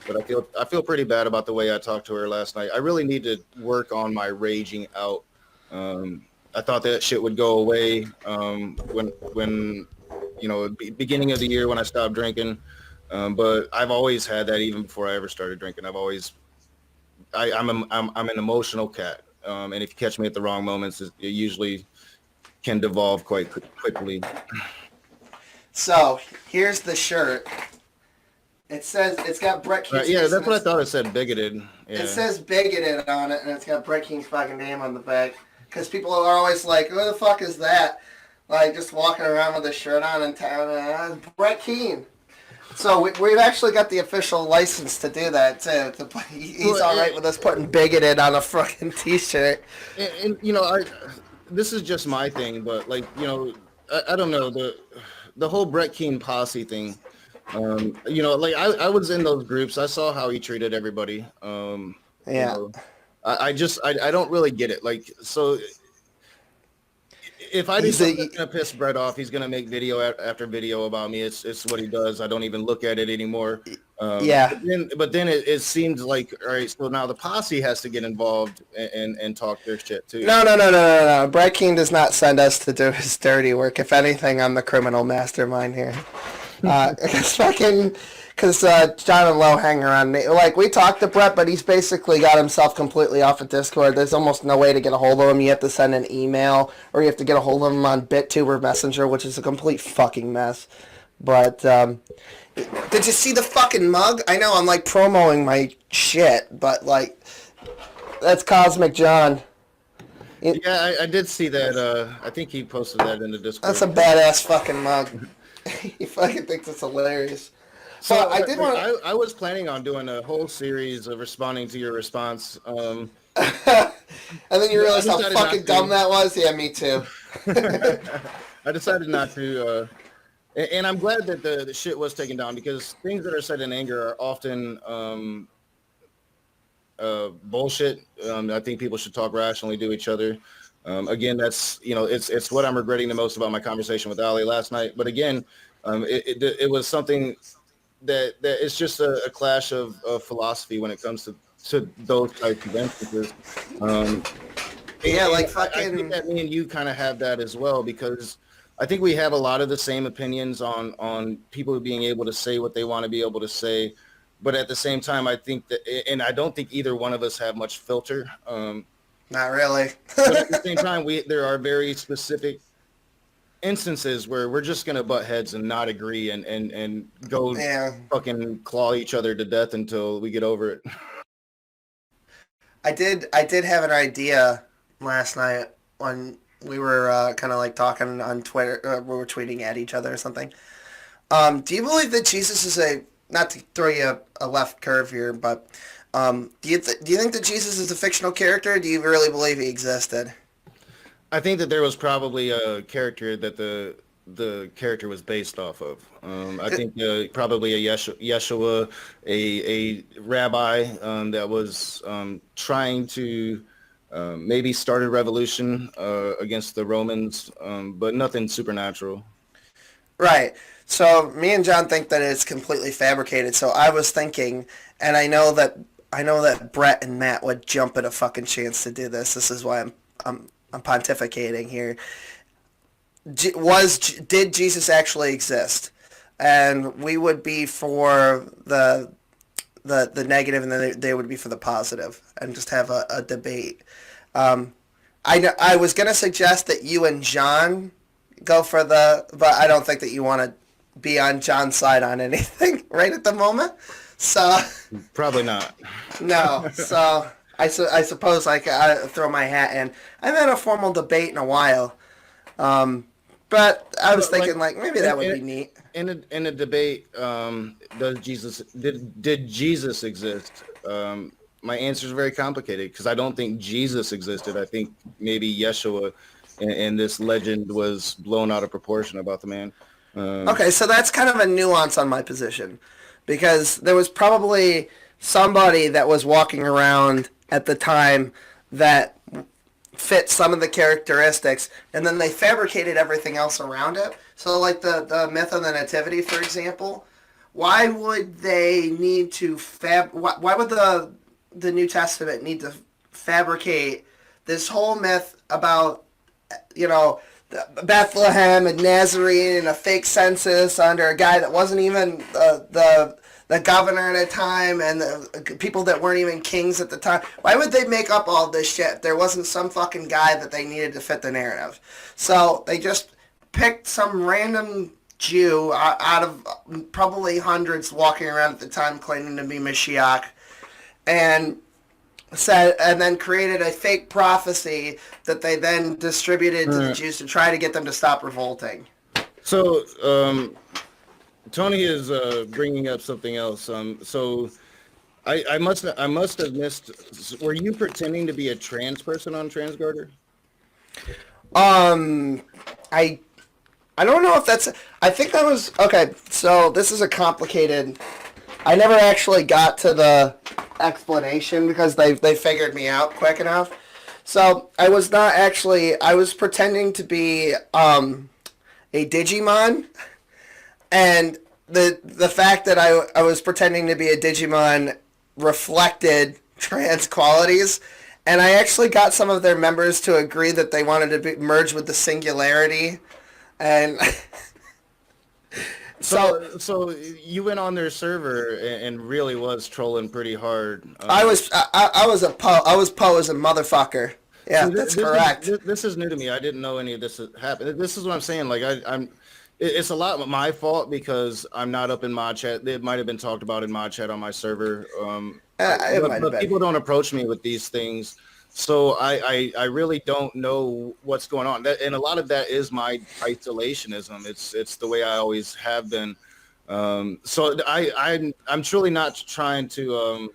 but I feel pretty bad about the way I talked to her last night. I really need to work on my raging out. I thought that shit would go away when beginning of the year when I stopped drinking. But I've always had that even before I ever started drinking. I'm an emotional cat. And if you catch me at the wrong moments, it usually can devolve quite quickly. So here's the shirt. It says it's got Brett Keen's yeah, that's what I thought it said, bigoted. Yeah. It says bigoted on it, and it's got Brett Keen's fucking name on the back. Because people are always like, "Who the fuck is that?" Like, just walking around with a shirt on in town. Brett Keen. So we've actually got the official license to do that, too. He's all right with us putting bigoted on a fucking T-shirt. And this is just my thing, but, I don't know. The whole Brett Keen posse thing, I was in those groups. I saw how he treated everybody. I don't really get it. So... If I do something that's going to piss Brett off, he's going to make video after video about me. It's what he does. I don't even look at it anymore. But then it seems like, all right, so now the posse has to get involved and talk their shit too. No. Brett Keen does not send us to do his dirty work. If anything, I'm the criminal mastermind here. Because John and Lo hang around me. We talked to Brett, but he's basically got himself completely off of Discord. There's almost no way to get a hold of him. You have to send an email, or you have to get a hold of him on BitTube or Messenger, which is a complete fucking mess. But, did you see the fucking mug? I know I'm, promoting my shit, but, that's Cosmic John. Yeah, I did see that. I think he posted that in the Discord. That's a badass fucking mug. He fucking thinks it's hilarious. So I was planning on doing a whole series of responding to your response. And then you realized how fucking dumb that was? Yeah, me too. I decided not to. And I'm glad that the shit was taken down because things that are said in anger are often bullshit. I think people should talk rationally to each other. Again, that's, it's what I'm regretting the most about my conversation with Ali last night. But again, it was something that it's just a clash of philosophy when it comes to those types of instances. Yeah, like I think that me and you kind of have that as well, because I think we have a lot of the same opinions on people being able to say what they want to be able to say, but at the same time, I think that, and I don't think either one of us have much filter. Not really. But at the same time, there are very specific instances where we're just gonna butt heads and not agree and go Yeah. fucking claw each other to death until we get over it. I did have an idea last night when we were kind of like talking on Twitter. We were tweeting at each other or something. Do you believe that Jesus is not to throw you a left curve here, but do you think that Jesus is a fictional character? Or do you really believe he existed? I think that there was probably a character that the character was based off of. I think probably a Yeshua, a rabbi that was trying to maybe start a revolution against the Romans, but nothing supernatural. Right. So me and John think that it's completely fabricated. So I was thinking, and I know that Brett and Matt would jump at a fucking chance to do this. This is why I'm pontificating here. Did Jesus actually exist? And we would be for the negative, and then they would be for the positive, and just have a debate. I was gonna suggest that you and John go for but I don't think that you want to be on John's side on anything right at the moment. So Probably not. no. So I suppose I throw my hat in. I haven't had a formal debate in a while, but I was thinking like maybe that would be neat. In a debate, did Jesus exist? My answer is very complicated because I don't think Jesus existed. I think maybe Yeshua and this legend was blown out of proportion about the man. Okay, so that's kind of a nuance on my position, because there was probably somebody that was walking around at the time that fit some of the characteristics, and then they fabricated everything else around it. So like the myth of the nativity, for example, why would they need to why would the New Testament need to fabricate this whole myth about, Bethlehem and Nazarene and a fake census under a guy that wasn't even the governor at a time, and the people that weren't even kings at the time? Why would they make up all this shit if there wasn't some fucking guy that they needed to fit the narrative? So they just picked some random Jew out of probably hundreds walking around at the time claiming to be Mashiach, and then created a fake prophecy that they then distributed to the Jews to try to get them to stop revolting. So Tony is bringing up something else. So I must have missed. Were you pretending to be a trans person on TransGarter? I don't know if that's. I think that was okay. So this is a complicated. I never actually got to the explanation because they figured me out quick enough. So I was not actually. I was pretending to be a Digimon, and the fact that I was pretending to be a Digimon reflected trans qualities, and I actually got some of their members to agree that they wanted to merge with the Singularity, and so you went on their server and really was trolling pretty hard. I was Poe as a motherfucker. Yeah, that's correct. This is new to me. I didn't know any of this happened. This is what I'm saying. Like it's a lot my fault because I'm not up in mod chat. It might have been talked about in mod chat on my server. But people don't approach me with these things, so I really don't know what's going on. And a lot of that is my isolationism. It's the way I always have been. So I'm truly not trying to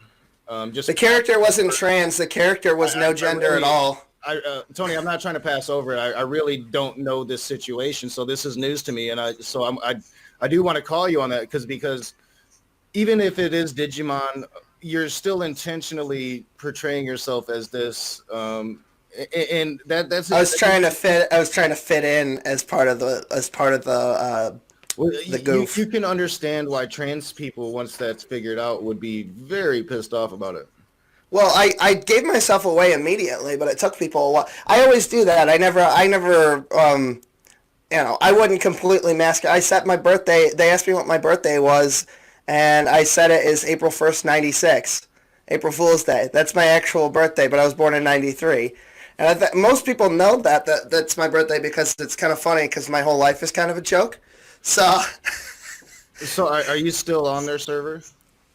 just. The character wasn't trans. The character was no gender at all. Tony, I'm not trying to pass over it. I really don't know this situation, so this is news to me, and I do want to call you on that because even if it is Digimon, you're still intentionally portraying yourself as this, and that's. I was trying to fit in as part of the goof. You can understand why trans people, once that's figured out, would be very pissed off about it. Well, I gave myself away immediately, but it took people a while. I always do that. I wouldn't completely mask it. I set my birthday. They asked me what my birthday was, and I said it is April 1st, 96. April Fool's Day. That's my actual birthday, but I was born in 93. And most people know that's my birthday because it's kind of funny because my whole life is kind of a joke. So, So are you still on their server?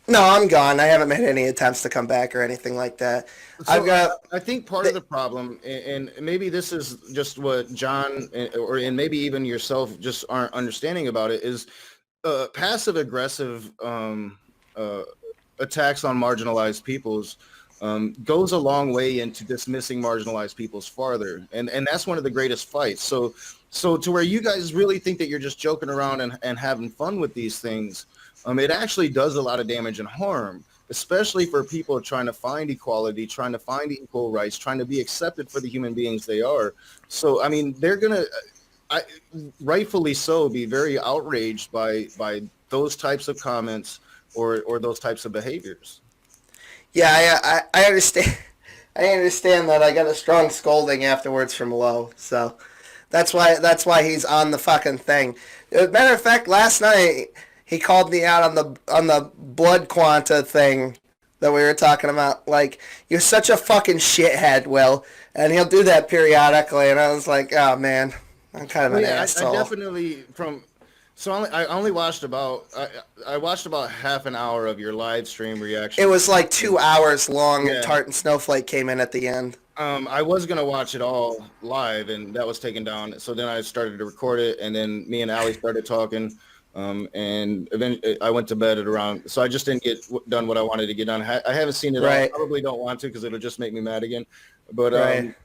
no, I'm gone. I haven't made any attempts to come back or anything like that. I've So got, I think part of the problem, and maybe this is just what John and maybe even yourself just aren't understanding about it, is passive aggressive uh, attacks on marginalized peoples goes a long way into dismissing marginalized peoples farther, and that's one of the greatest fights. So to where you guys really think that you're just joking around and having fun with these things, it actually does a lot of damage and harm, especially for people trying to find equality, trying to find equal rights, trying to be accepted for the human beings they are. So I mean, they're gonna, rightfully so, be very outraged by those types of comments or those types of behaviors. yeah, I understand. I understand that I got a strong scolding afterwards from Lowe, so that's why he's on the fucking thing. As a matter of fact, last night he called me out on the blood quanta thing that we were talking about. Like, you're such a fucking shithead, Will, and he'll do that periodically. And I was like, oh man, I'm kind of Well, an yeah, I asshole. definitely from. So I only watched about I watched about half an hour of your live stream It reaction. was like 2 hours long, and Yeah. Tart and Snowflake came in at the end. I was gonna watch it all live, and that was taken down. So then I started to record it, and then me and Ali started talking. And eventually I went to bed at around. So I just didn't get done what I wanted to get done. I haven't seen it all. Right, Probably don't want to because it'll just make me mad again. But right.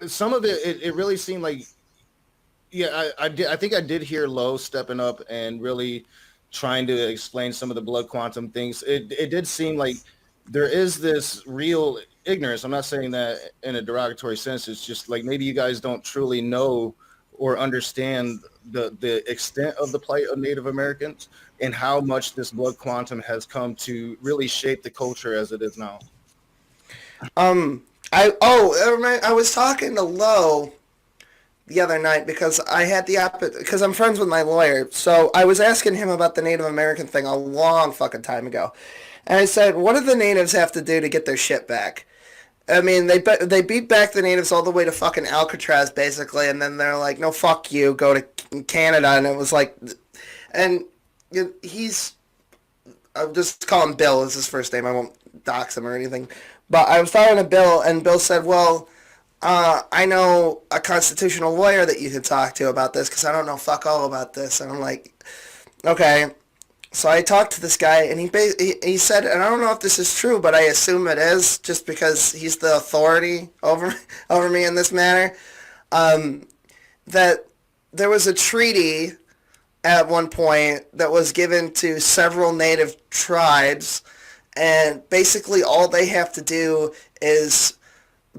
some of it really seemed like, yeah, I did. I think I did hear Lowe stepping up and really trying to explain some of the blood quantum things. It did seem like there is this real ignorance. I'm not saying that in a derogatory sense. It's just like maybe you guys don't truly know or understand the extent of the plight of Native Americans and how much this blood quantum has come to really shape the culture as it is now. I was talking to Lowe the other night because because I'm friends with my lawyer. So I was asking him about the Native American thing a long fucking time ago. And I said, what do the natives have to do to get their shit back? I mean, they beat back the natives all the way to fucking Alcatraz, basically, and then they're like, no, fuck you, go to Canada. And it was like, and he's, I'll just call him Bill, is his first name. I won't dox him or anything. But I was talking to Bill, and Bill said, well, I know a constitutional lawyer that you could talk to about this because I don't know fuck all about this. And I'm like, okay. So I talked to this guy, and he said, and I don't know if this is true, but I assume it is, just because he's the authority over me in this matter, that there was a treaty at one point that was given to several native tribes, and basically all they have to do is,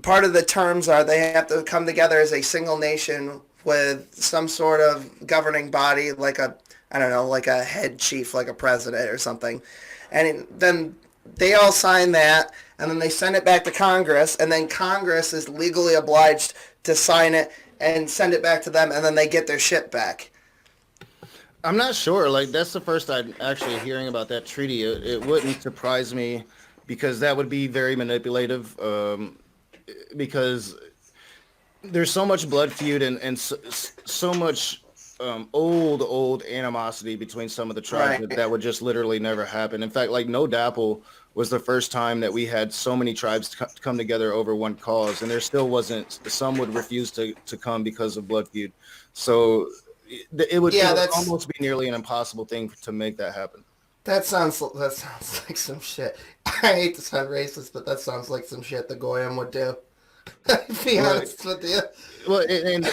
part of the terms are they have to come together as a single nation with some sort of governing body, like I don't know, like a head chief, like a president or something. And then they all sign that, and then they send it back to Congress, and then Congress is legally obliged to sign it and send it back to them, and then they get their shit back. I'm not sure. Like that's the first I'm actually hearing about that treaty. It wouldn't surprise me because that would be very manipulative. Because there's so much blood feud and so much old animosity between some of the tribes Right. that would just literally never happen. In fact, like No Dapple was the first time that we had so many tribes come together over one cause, and there still wasn't. Some would refuse to come because of blood feud. So it Yeah, would almost be nearly an impossible thing to make that happen. that sounds like some shit. I hate to sound racist, but that sounds like some shit the Goyim would do. To be Well, honest with you. well, and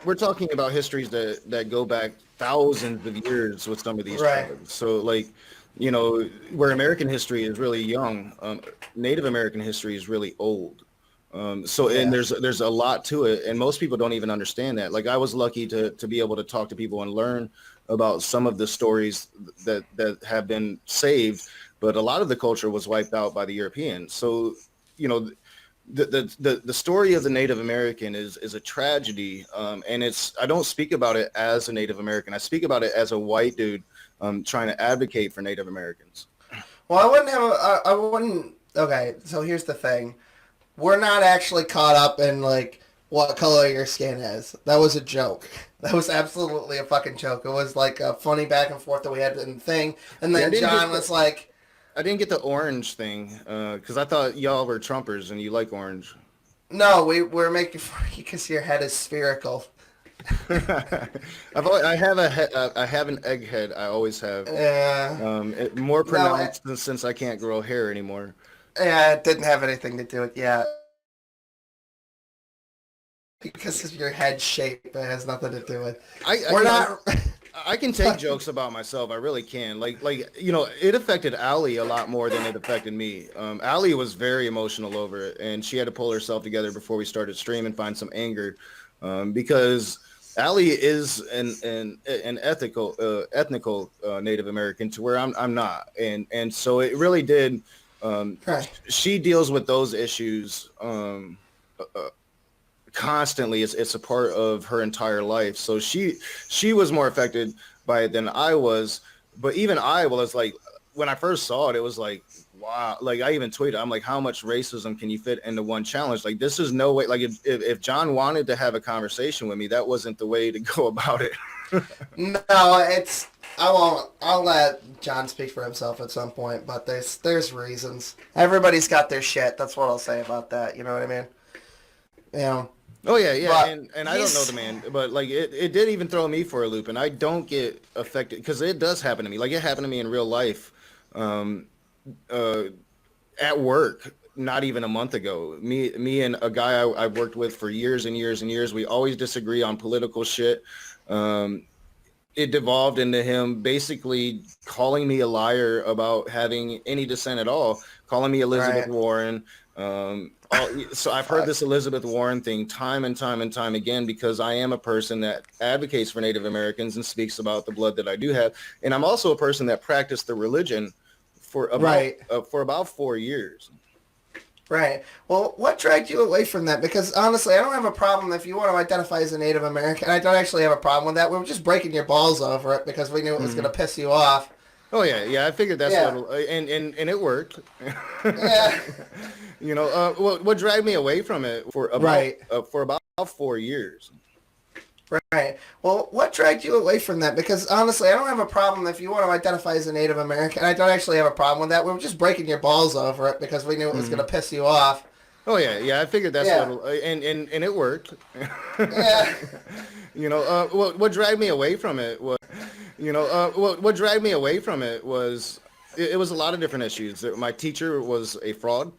we're talking about histories that go back thousands of years with some of these Right. tribes. So like, where American history is really young, Native American history is really old. So and Yeah. there's a lot to it, and most people don't even understand that. Like I was lucky to be able to talk to people and learn about some of the stories that have been saved. but a lot of the culture was wiped out by the Europeans. So, you know, the story of the Native American is a tragedy, and I don't speak about it as a Native American. I speak about it as a white dude trying to advocate for Native Americans. Well, I wouldn't. Okay, so here's the thing: we're not actually caught up in like what color your skin is. That was a joke. That was absolutely a fucking joke. It was like a funny back and forth that we had in the thing, and then John was like. I didn't get the orange thing because I thought y'all were Trumpers and you like orange. No, we're making fun of you because your head is spherical. I have an egg head. I always have. Yeah. More pronounced since I can't grow hair anymore. Yeah, it didn't have anything to do with because of your head shape. It has nothing to do with. We're not. I can take jokes about myself. I really can. Like you know, it affected Allie a lot more than it affected me. Allie was very emotional over it, and she had to pull herself together before we started stream and find some anger, because Allie is an ethnical Native American to where I'm not, and so it really did. Right. She deals with those issues constantly. It's a part of her entire life. So she was more affected by it than I was. But even I was like, when I first saw it, it was like, wow. Like I even tweeted, I'm like, how much racism can you fit into one challenge? Like this is no way. Like if John wanted to have a conversation with me, that wasn't the way to go about it. No, it's. I won't. I'll let John speak for himself at some point. But there's reasons. Everybody's got their shit. That's what I'll say about that. You know what I mean? Yeah. Oh yeah, but and I don't know the man, but like it did even throw me for a loop, and I don't get affected because it does happen to me. Like it happened to me in real life, at work, not even a month ago. Me and a guy I've worked with for years and years and years. We always disagree on political shit. It devolved into him basically calling me a liar about having any dissent at all, calling me Elizabeth Warren. So I've heard this Elizabeth Warren thing time and time and time again because I am a person that advocates for Native Americans and speaks about the blood that I do have. And I'm also a person that practiced the religion for about 4 years. Right. Well, what dragged you away from that? Because honestly, I don't have a problem if you want to identify as a Native American. I don't actually have a problem with that. We were just breaking your balls over it because we knew it was going to piss you off. Oh yeah. I figured that's and it worked. Yeah. You know, what dragged me away from it for about 4 years. Right. Well, what dragged you away from that? Because honestly, I don't have a problem if you want to identify as a Native American. I don't actually have a problem with that. We were just breaking your balls over it because we knew it was going to piss you off. Oh yeah. I figured that's and it worked. Yeah. You know, what dragged me away from it was, what dragged me away from it was, it was a lot of different issues. My teacher was a fraud.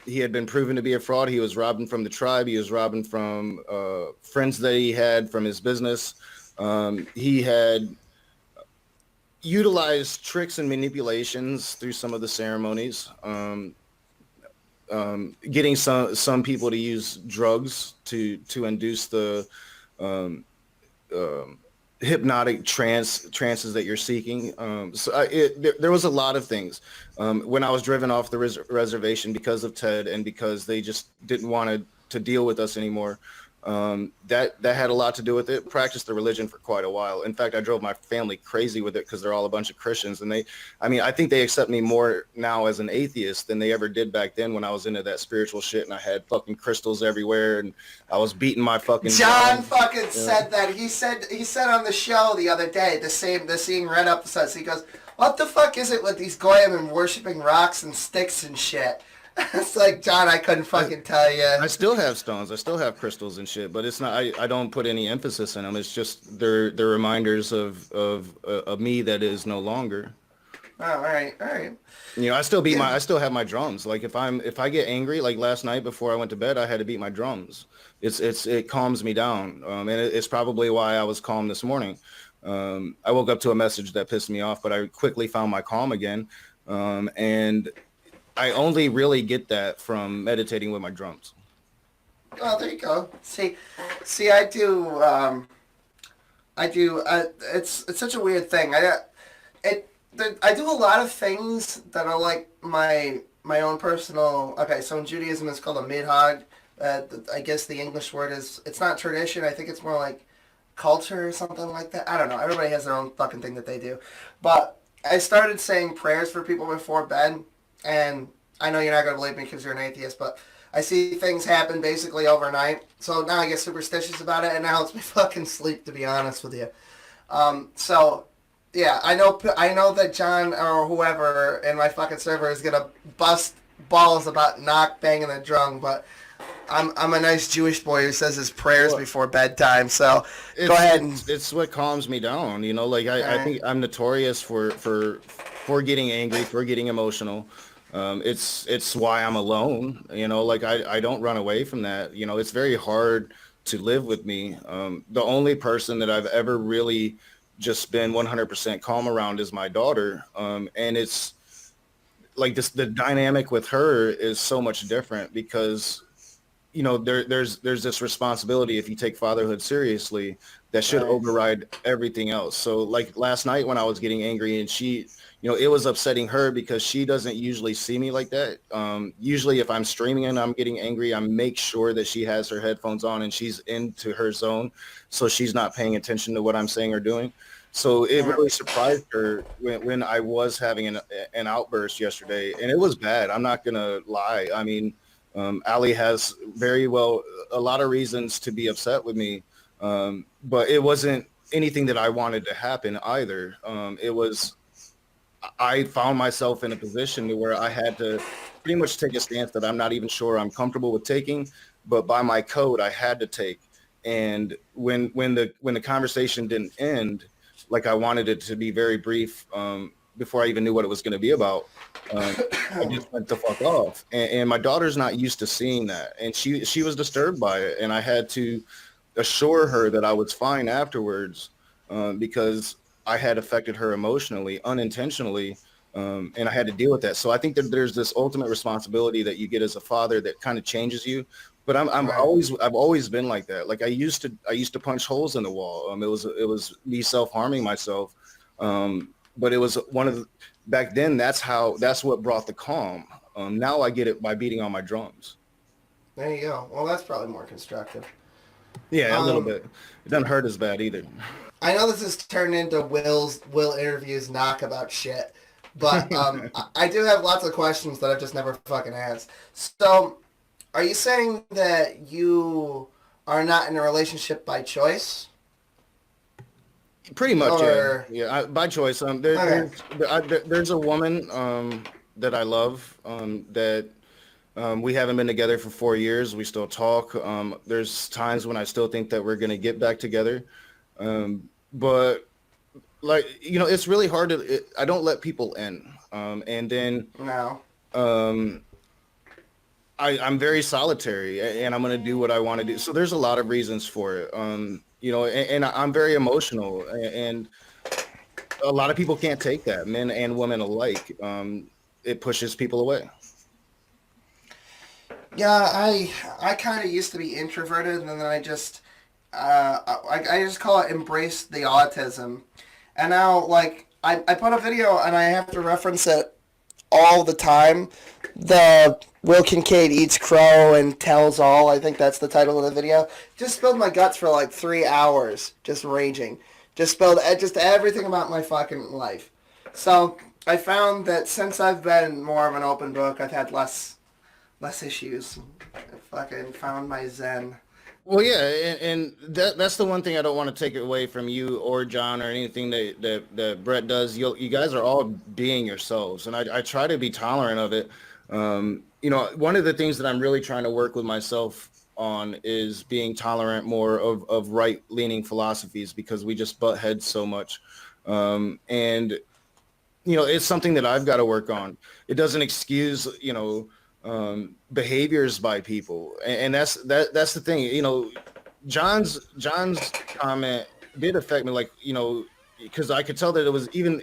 He had been proven to be a fraud. He was robbing from the tribe. He was robbing from friends that he had from his business. He had utilized tricks and manipulations through some of the ceremonies. Getting some people to use drugs to induce the hypnotic trances that you're seeking. There was a lot of things. When I was driven off the reservation because of Ted and because they just didn't want to deal with us anymore, that had a lot to do with it. Practiced the religion for quite a while. In fact, I drove my family crazy with it because they're all a bunch of Christians, and I think they accept me more now as an atheist than they ever did back then when I was into that spiritual shit and I had fucking crystals everywhere and I was beating my fucking John fucking said that. He said on the show the other day, the same red episodes, he goes, what the fuck is it with these goyim and worshiping rocks and sticks and shit? It's like, John, I couldn't fucking tell you. I still have stones. I still have crystals and shit, but it's not. I don't put any emphasis in them. It's just they're reminders of me that is no longer. Oh, all right. You know, I still have my drums. Like if I get angry, like last night before I went to bed, I had to beat my drums. It calms me down, and it's probably why I was calm this morning. I woke up to a message that pissed me off, but I quickly found my calm again, and I only really get that from meditating with my drums. Oh, there you go. See, I do. It's such a weird thing. I do a lot of things that are like my own personal. Okay, so in Judaism it's called a midhag. I guess the English word is, it's not tradition. I think it's more like culture or something like that. I don't know. Everybody has their own fucking thing that they do. But I started saying prayers for people before bed, and I know you're not gonna believe me because you're an atheist, but I see things happen basically overnight. So now I get superstitious about it, and now it's my fucking sleep, to be honest with you. So yeah, I know that John or whoever in my fucking server is gonna bust balls about knock banging the drum, but I'm a nice Jewish boy who says his prayers Well, before bedtime. So go it's ahead and it's what calms me down. You know, like all I right. think I'm notorious for getting angry, for getting emotional. It's why I'm alone. You know, like I don't run away from that. You know, it's very hard to live with me. The only person that I've ever really just been 100% calm around is my daughter. And it's like this, the dynamic with her is so much different because you know there's this responsibility if you take fatherhood seriously that should Right. override everything else. So like last night when I was getting angry and she, you know, it was upsetting her because she doesn't usually see me like that. Usually if I'm streaming and I'm getting angry, I make sure that she has her headphones on and she's into her zone so she's not paying attention to what I'm saying or doing. So it Right. really surprised her when I was having an outburst yesterday, and it was bad. I'm not gonna lie. I mean, Ali has very well a lot of reasons to be upset with me, but it wasn't anything that I wanted to happen either. It was I found myself in a position to where I had to pretty much take a stance that I'm not even sure I'm comfortable with taking, but by my code I had to take. And when the conversation didn't end, like I wanted it to be very brief, before I even knew what it was going to be about. Um, I just went the fuck off, and my daughter's not used to seeing that, and she was disturbed by it, and I had to assure her that I was fine afterwards, because I had affected her emotionally, unintentionally, and I had to deal with that. So I think that there's this ultimate responsibility that you get as a father that kind of changes you. But Right. I've always been like that. Like I used to punch holes in the wall. It was me self-harming myself. But it was one of the, back then that's what brought the calm. Now I get it by beating on my drums. There you go. Well, that's probably more constructive. Yeah, a little Um, bit. It doesn't hurt as bad either. I know this has turned into Will interviews knock about shit, but I do have lots of questions that I've just never fucking asked. So, are you saying that you are not in a relationship by choice, Pretty much, yeah, or yeah. By choice. There, okay? there's a woman that I love, that we haven't been together for 4 years. We still talk. There's times when I still think that we're gonna get back together, but like it's really hard to. I don't let people in, and then No. um, I'm very solitary and I'm going to do what I want to do. So there's a lot of reasons for it. And I'm very emotional and a lot of people can't take that, men and women alike. It pushes people away. Yeah, I kind of used to be introverted, and then I just I just call it embrace the autism, and now like I put a video and I have to reference it all the time. The Will Kincaid eats crow and tells all. I think that's the title of the video. Just spilled my guts for like 3 hours, just raging. Just spilled just everything about my fucking life. So I found that since I've been more of an open book, I've had less issues. I fucking found my zen. Well, yeah, and that's the one thing I don't want to take away from you or John or anything that Brett does. You guys are all being yourselves, and I try to be tolerant of it. One of the things that I'm really trying to work with myself on is being tolerant more of right-leaning philosophies because we just butt heads so much. And it's something that I've got to work on. It doesn't excuse, behaviors by people. And that's the thing, John's comment did affect me, like, because I could tell that it was even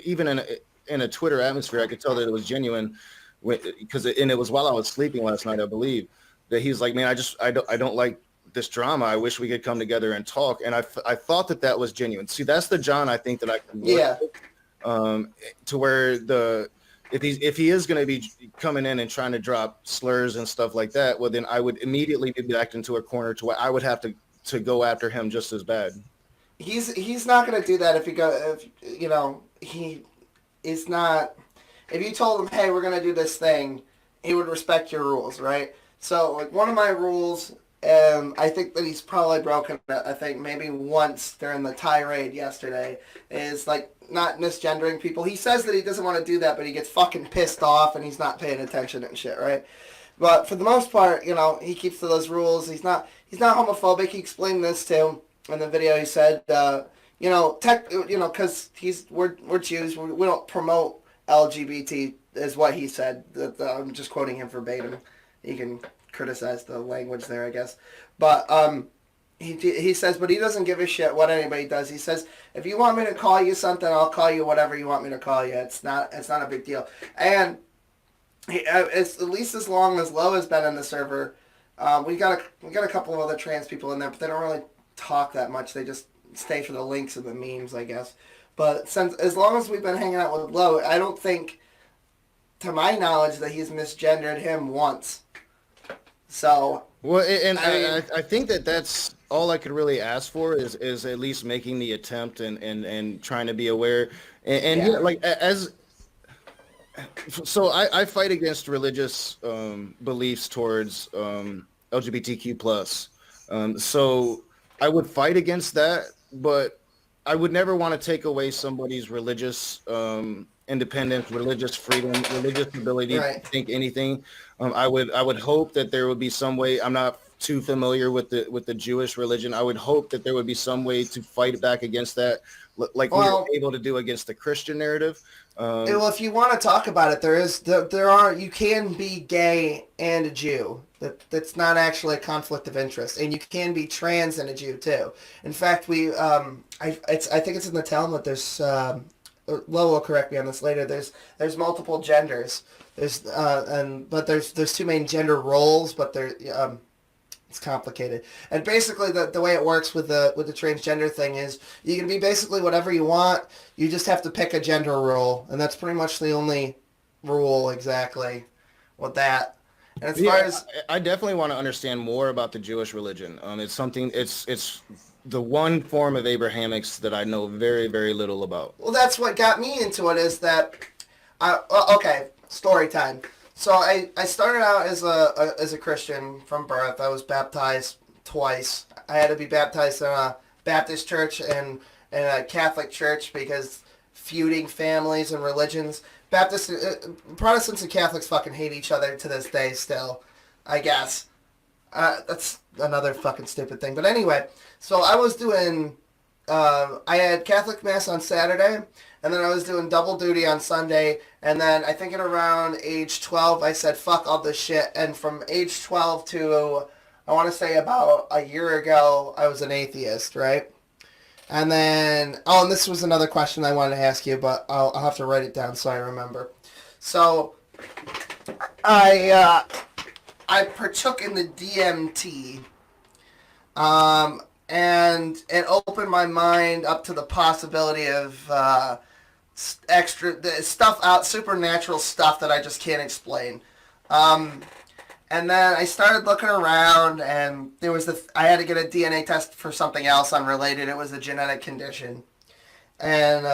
in a Twitter atmosphere, I could tell that it was genuine because it was while I was sleeping last night, I believe, that he's like, man, I don't like this drama. I wish we could come together and talk. And I thought that was genuine. See, that's the John I think that I can work Yeah. with. to where if he is going to be coming in and trying to drop slurs and stuff like that, well, then I would immediately be backed into a corner to where I would have to go after him just as bad. He's not going to do that he is not. If you told him, hey, we're going to do this thing, he would respect your rules, right? So, like, one of my rules, I think that he's probably broken it, I think maybe once during the tirade yesterday, is, like, not misgendering people. He says that he doesn't want to do that, but he gets fucking pissed off and he's not paying attention and shit, right? But for the most part, he keeps to those rules. He's not homophobic. He explained this too in the video. He said, because we're Jews, we don't promote LGBT, is what he said. I'm just quoting him verbatim. You can criticize the language there, I guess. But he says, but he doesn't give a shit what anybody does. He says, if you want me to call you something, I'll call you whatever you want me to call you. It's not a big deal. And it's at least as long as Lo has been in the server. We got a couple of other trans people in there, but they don't really talk that much. They just stay for the links and the memes, I guess. But as long as we've been hanging out with Lo, I don't think, to my knowledge, that he's misgendered him once. So, well, and I think that's all I could really ask for is at least making the attempt and trying to be aware. And yeah. Like so I fight against religious beliefs towards LGBTQ plus. So I would fight against that, but I would never want to take away somebody's religious independence, religious freedom, religious ability to think anything. I would hope that there would be some way. I'm not too familiar with the Jewish religion. I would hope that there would be some way to fight back against that, like we were able to do against the Christian narrative. Well, if you want to talk about it, you can be gay and a Jew. That's not actually a conflict of interest, and you can be trans and a Jew too. In fact, I think it's in the Talmud. There's Lo will correct me on this later. There's multiple genders. But there's two main gender roles, but it's complicated. And basically, the way it works with the transgender thing is you can be basically whatever you want. You just have to pick a gender role, and that's pretty much the only rule exactly with that. And as far as I definitely want to understand more about the Jewish religion. It's something. It's the one form of Abrahamics that I know very, very little about. Well, that's what got me into it. Is that okay? Story time. So I started out as a Christian from birth. I was baptized twice. I had to be baptized in a Baptist church and a Catholic church because feuding families and religions. Protestants and Catholics fucking hate each other to this day still, I guess. That's another fucking stupid thing. But anyway, so I was doing, I had Catholic Mass on Saturday, and then I was doing double duty on Sunday, and then I think at around age 12, I said, fuck all this shit, and from age 12 to, I want to say about a year ago, I was an atheist, right? And then, and this was another question I wanted to ask you, but I'll have to write it down so I remember. So, I partook in the DMT, and it opened my mind up to the possibility of supernatural stuff that I just can't explain. And then I started looking around, and I had to get a DNA test for something else unrelated. It was a genetic condition, and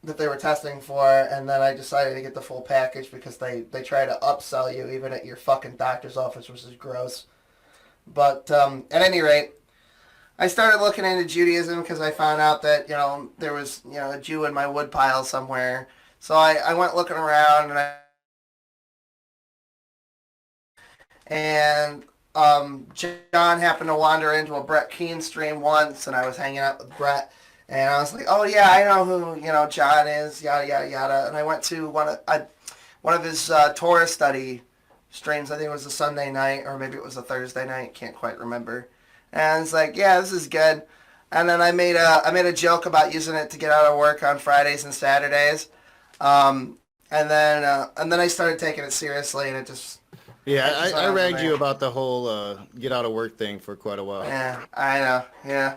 that they were testing for. And then I decided to get the full package because they try to upsell you even at your fucking doctor's office, which is gross. But at any rate, I started looking into Judaism because I found out that there was a Jew in my woodpile somewhere. So I went looking around, and John happened to wander into a Brett Keane stream once, and I was hanging out with Brett, and I was like, oh yeah, I know who John is, yada yada yada. And I went to one of his Torah study streams. I think it was a Sunday night, or maybe it was a Thursday night, can't quite remember. And it's like, yeah, this is good. And then I made a joke about using it to get out of work on Fridays and Saturdays, and then I started taking it seriously, and it just. Yeah, I ragged you about the whole get out of work thing for quite a while. Yeah, I know. Yeah,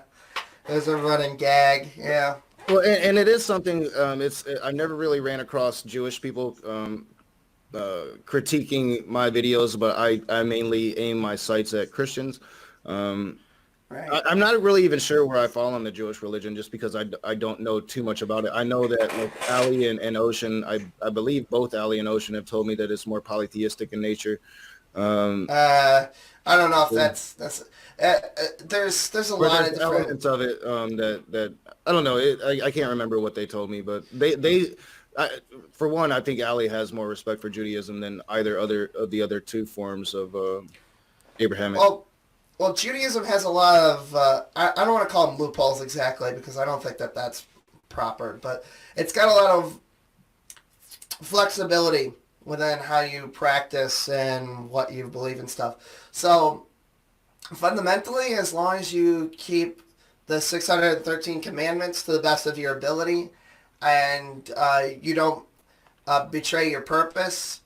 it was a running gag. Yeah, Well, and it is something. I never really ran across Jewish people critiquing my videos, but I mainly aim my sights at Christians. Um, Right. I'm not really even sure where I fall on the Jewish religion, just because I don't know too much about it. I know that like Ali and Ocean, I believe both Ali and Ocean have told me that it's more polytheistic in nature. Um, I don't know if there's a Or lot there's of different. elements of it that I don't know. I can't remember what they told me, but for one, I think Ali has more respect for Judaism than either other of the other two forms of Abrahamic. Well, well, Judaism has a lot of. I don't want to call them loopholes exactly because I don't think that that's proper, but it's got a lot of flexibility within how you practice and what you believe and stuff. So fundamentally, as long as you keep the 613 commandments to the best of your ability, and you don't betray your purpose.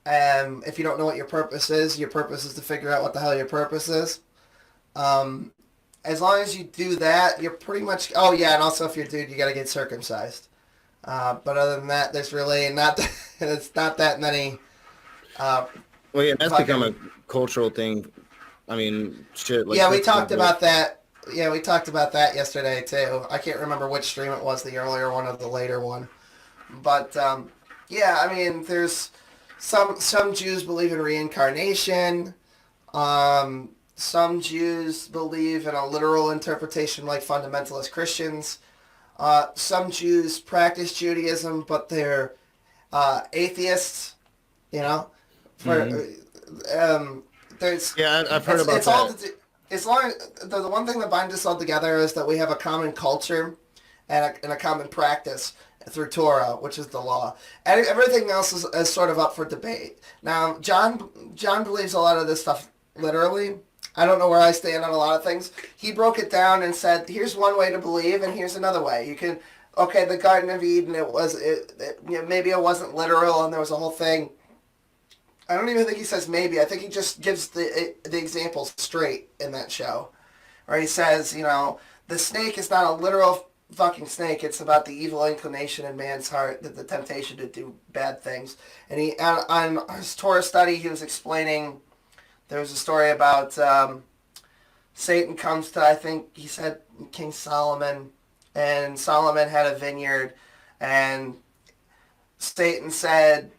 If you don't know what your purpose is to figure out what the hell your purpose is. Um, as long as you do that, you're pretty much. Oh yeah, and also if you're a dude, you got to get circumcised. But other than that, there's really not. It's not that many. Uh, Well, yeah, that's become a fucking, cultural thing. I mean, shit. Like, yeah, we talked about that. Yeah, we talked about that yesterday too. I can't remember which stream it was, the earlier one or the later one. But yeah, I mean, there's some Jews believe in reincarnation. Some Jews believe in a literal interpretation like fundamentalist Christians. Some Jews practice Judaism, but they're atheists. You know, for there's yeah, I've heard about it's all that. as long the one thing that binds us all together is that we have a common culture and a common practice through Torah, which is the law. And everything else is sort of up for debate. Now, John believes a lot of this stuff literally. I don't know where I stand on a lot of things. He broke it down and said, here's one way to believe and here's another way. You can, okay, the Garden of Eden, maybe it wasn't literal and there was a whole thing. I don't even think he says maybe. I think he just gives the examples straight in that show. Where he says, the snake is not a literal fucking snake. It's about the evil inclination in man's heart, the temptation to do bad things. And he on his Torah study, he was explaining. There was a story about Satan comes to, I think he said, King Solomon, and Solomon had a vineyard, and Satan said,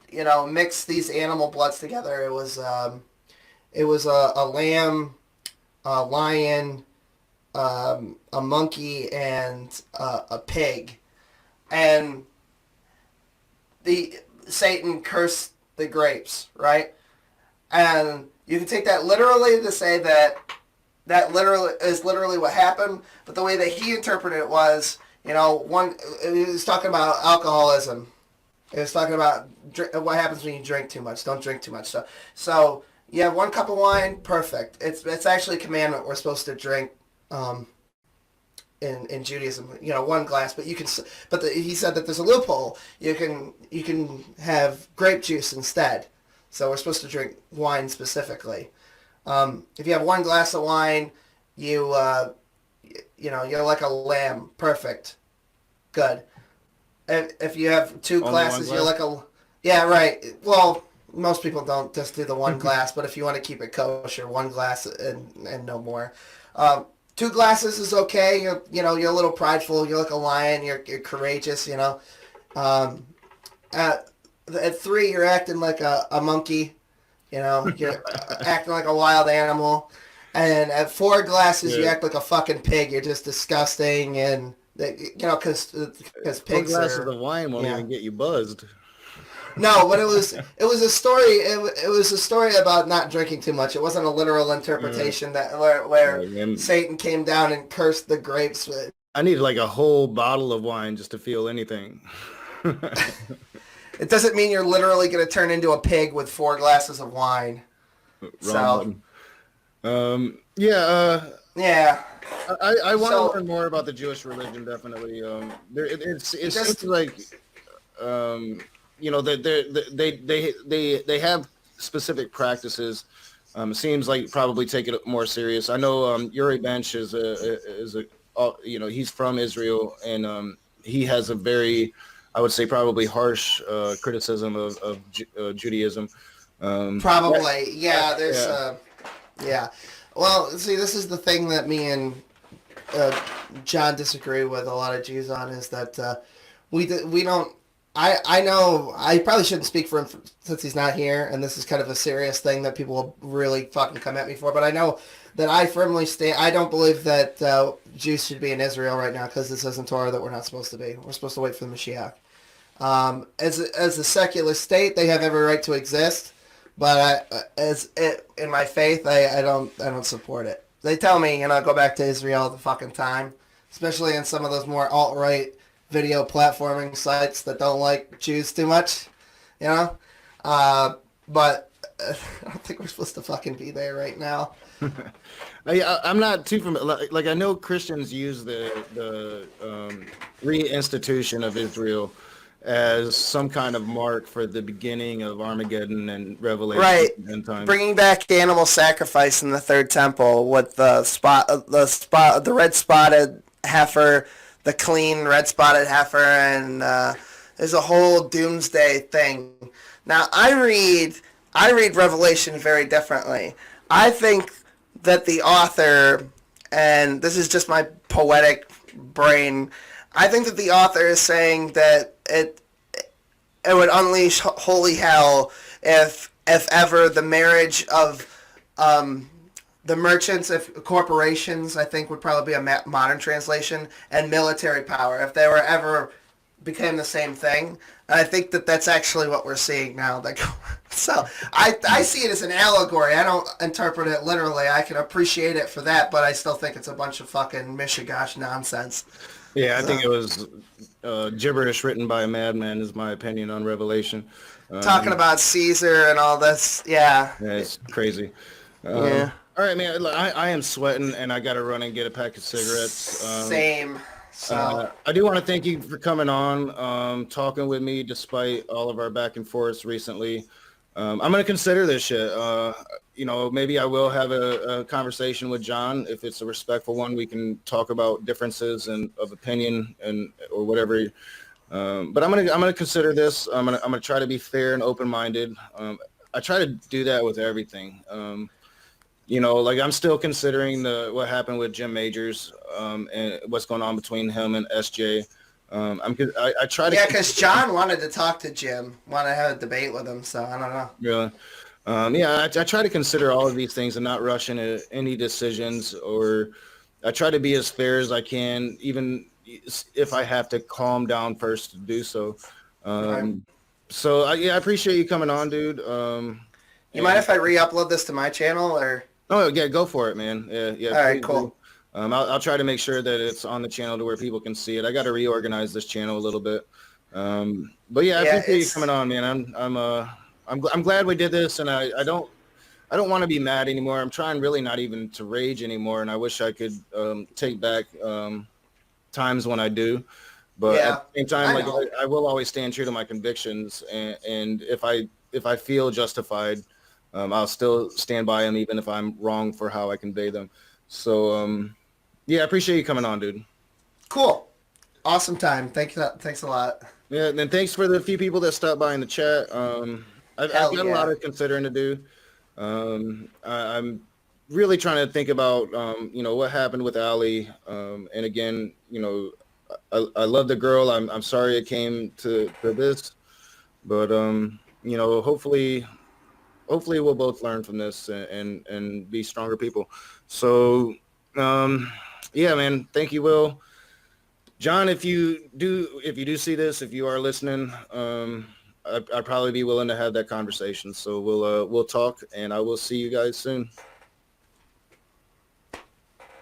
mix these animal bloods together. It was a lamb, a lion, a monkey, and a pig, and the Satan cursed the grapes, right? And you can take that literally to say that literally is literally what happened, but the way that he interpreted it was, he was talking about alcoholism. It was talking about what happens when you drink too much. Don't drink too much. So you have 1 cup of wine, perfect. It's actually a commandment. We're supposed to drink in Judaism. 1 glass, but you can. But he said that there's a loophole. You can have grape juice instead. So we're supposed to drink wine specifically. If you have 1 glass of wine, you're like a lamb. Perfect. Good. If you have 2 glasses, you're like a... Yeah, right. Well, most people don't just do the 1 glass, but if you want to keep it kosher, 1 glass and no more. 2 glasses is okay. You're a little prideful. You're like a lion. You're courageous, At 3, you're acting like a monkey. You're acting like a wild animal. And at 4 glasses, you act like a fucking pig. You're just disgusting and... because pigs 4 glasses are... of wine won't even get you buzzed. No, but it was a story. It was a story about not drinking too much. It wasn't a literal interpretation where Satan came down and cursed the grapes. I need like a whole bottle of wine just to feel anything. It doesn't mean you're literally going to turn into a pig with 4 glasses of wine. Wrong button. Yeah. I want to learn more about the Jewish religion. Definitely. It seems like, they have specific practices. It seems like probably take it more serious. I know Uri Bench is a he's from Israel, and he has a very, I would say, probably harsh criticism of Judaism. Probably, yeah. There's, yeah. yeah. Well, see, this is the thing that me and John disagree with a lot of Jews on is that we don't. I know I probably shouldn't speak for him since he's not here, and this is kind of a serious thing that people will really fucking come at me for. But I know that I firmly stand. I don't believe that Jews should be in Israel right now because this isn't Torah that we're not supposed to be. We're supposed to wait for the Mashiach. As a secular state, they have every right to exist, but in my faith, I don't support it. They tell me, go back to Israel all the fucking time, especially in some of those more alt-right video platforming sites that don't like Jews too much, But I don't think we're supposed to fucking be there right now. I'm not too familiar. Like I know Christians use the reinstitution of Israel as some kind of mark for the beginning of Armageddon and Revelation. Right. And time. Bringing back animal sacrifice in the third temple with the red spotted heifer, the clean red spotted heifer, and there's a whole doomsday thing. Now I read Revelation very differently. I think that the author, and this is just my poetic brain, I think that the author is saying that it would unleash holy hell if ever the marriage of the merchants, if corporations, I think would probably be a modern translation, and military power, if they were ever became the same thing. And I think that that's actually what we're seeing now. So I see it as an allegory. I don't interpret it literally. I can appreciate it for that, but I still think it's a bunch of fucking mishigash nonsense. Yeah, I think it was gibberish written by a madman, is my opinion on Revelation. Talking about Caesar and all this, yeah. Yeah, it's crazy. Yeah. All right, man. I am sweating, and I got to run and get a pack of cigarettes. Same. So I do want to thank you for coming on, talking with me, despite all of our back and forths recently. I'm going to consider this shit. Maybe I will have a conversation with John. If it's a respectful one, we can talk about differences of opinion or whatever. But I'm gonna consider this. I'm gonna try to be fair and open-minded. I try to do that with everything. I'm still considering what happened with Jim Majors and what's going on between him and SJ. I try to. Yeah, because John wanted to talk to Jim, wanted to have a debate with him. So I don't know. Really. I try to consider all of these things and not rush into any decisions, or I try to be as fair as I can, even if I have to calm down first to do so. So I appreciate you coming on, dude. You mind if I re-upload this to my channel, or? Oh yeah, go for it, man. Yeah. All right, cool. I'll try to make sure that it's on the channel to where people can see it. I got to reorganize this channel a little bit. But yeah, I appreciate you coming on, man. I'm glad we did this, and I don't want to be mad anymore. I'm trying really not even to rage anymore, and I wish I could take back times when I do. But at the same time, I will always stand true to my convictions, and if I feel justified, I'll still stand by them, even if I'm wrong for how I convey them. So, I appreciate you coming on, dude. Cool. Awesome time. Thanks a lot. Yeah, and thanks for the few people that stopped by in the chat. I've got a lot of considering to do. I'm really trying to think about, what happened with Ali. And again, I love the girl. I'm sorry it came to this, but, hopefully we'll both learn from this and be stronger people. So, man, thank you, Will. John, if you do see this, if you are listening, I'd probably be willing to have that conversation. So we'll talk, and I will see you guys soon.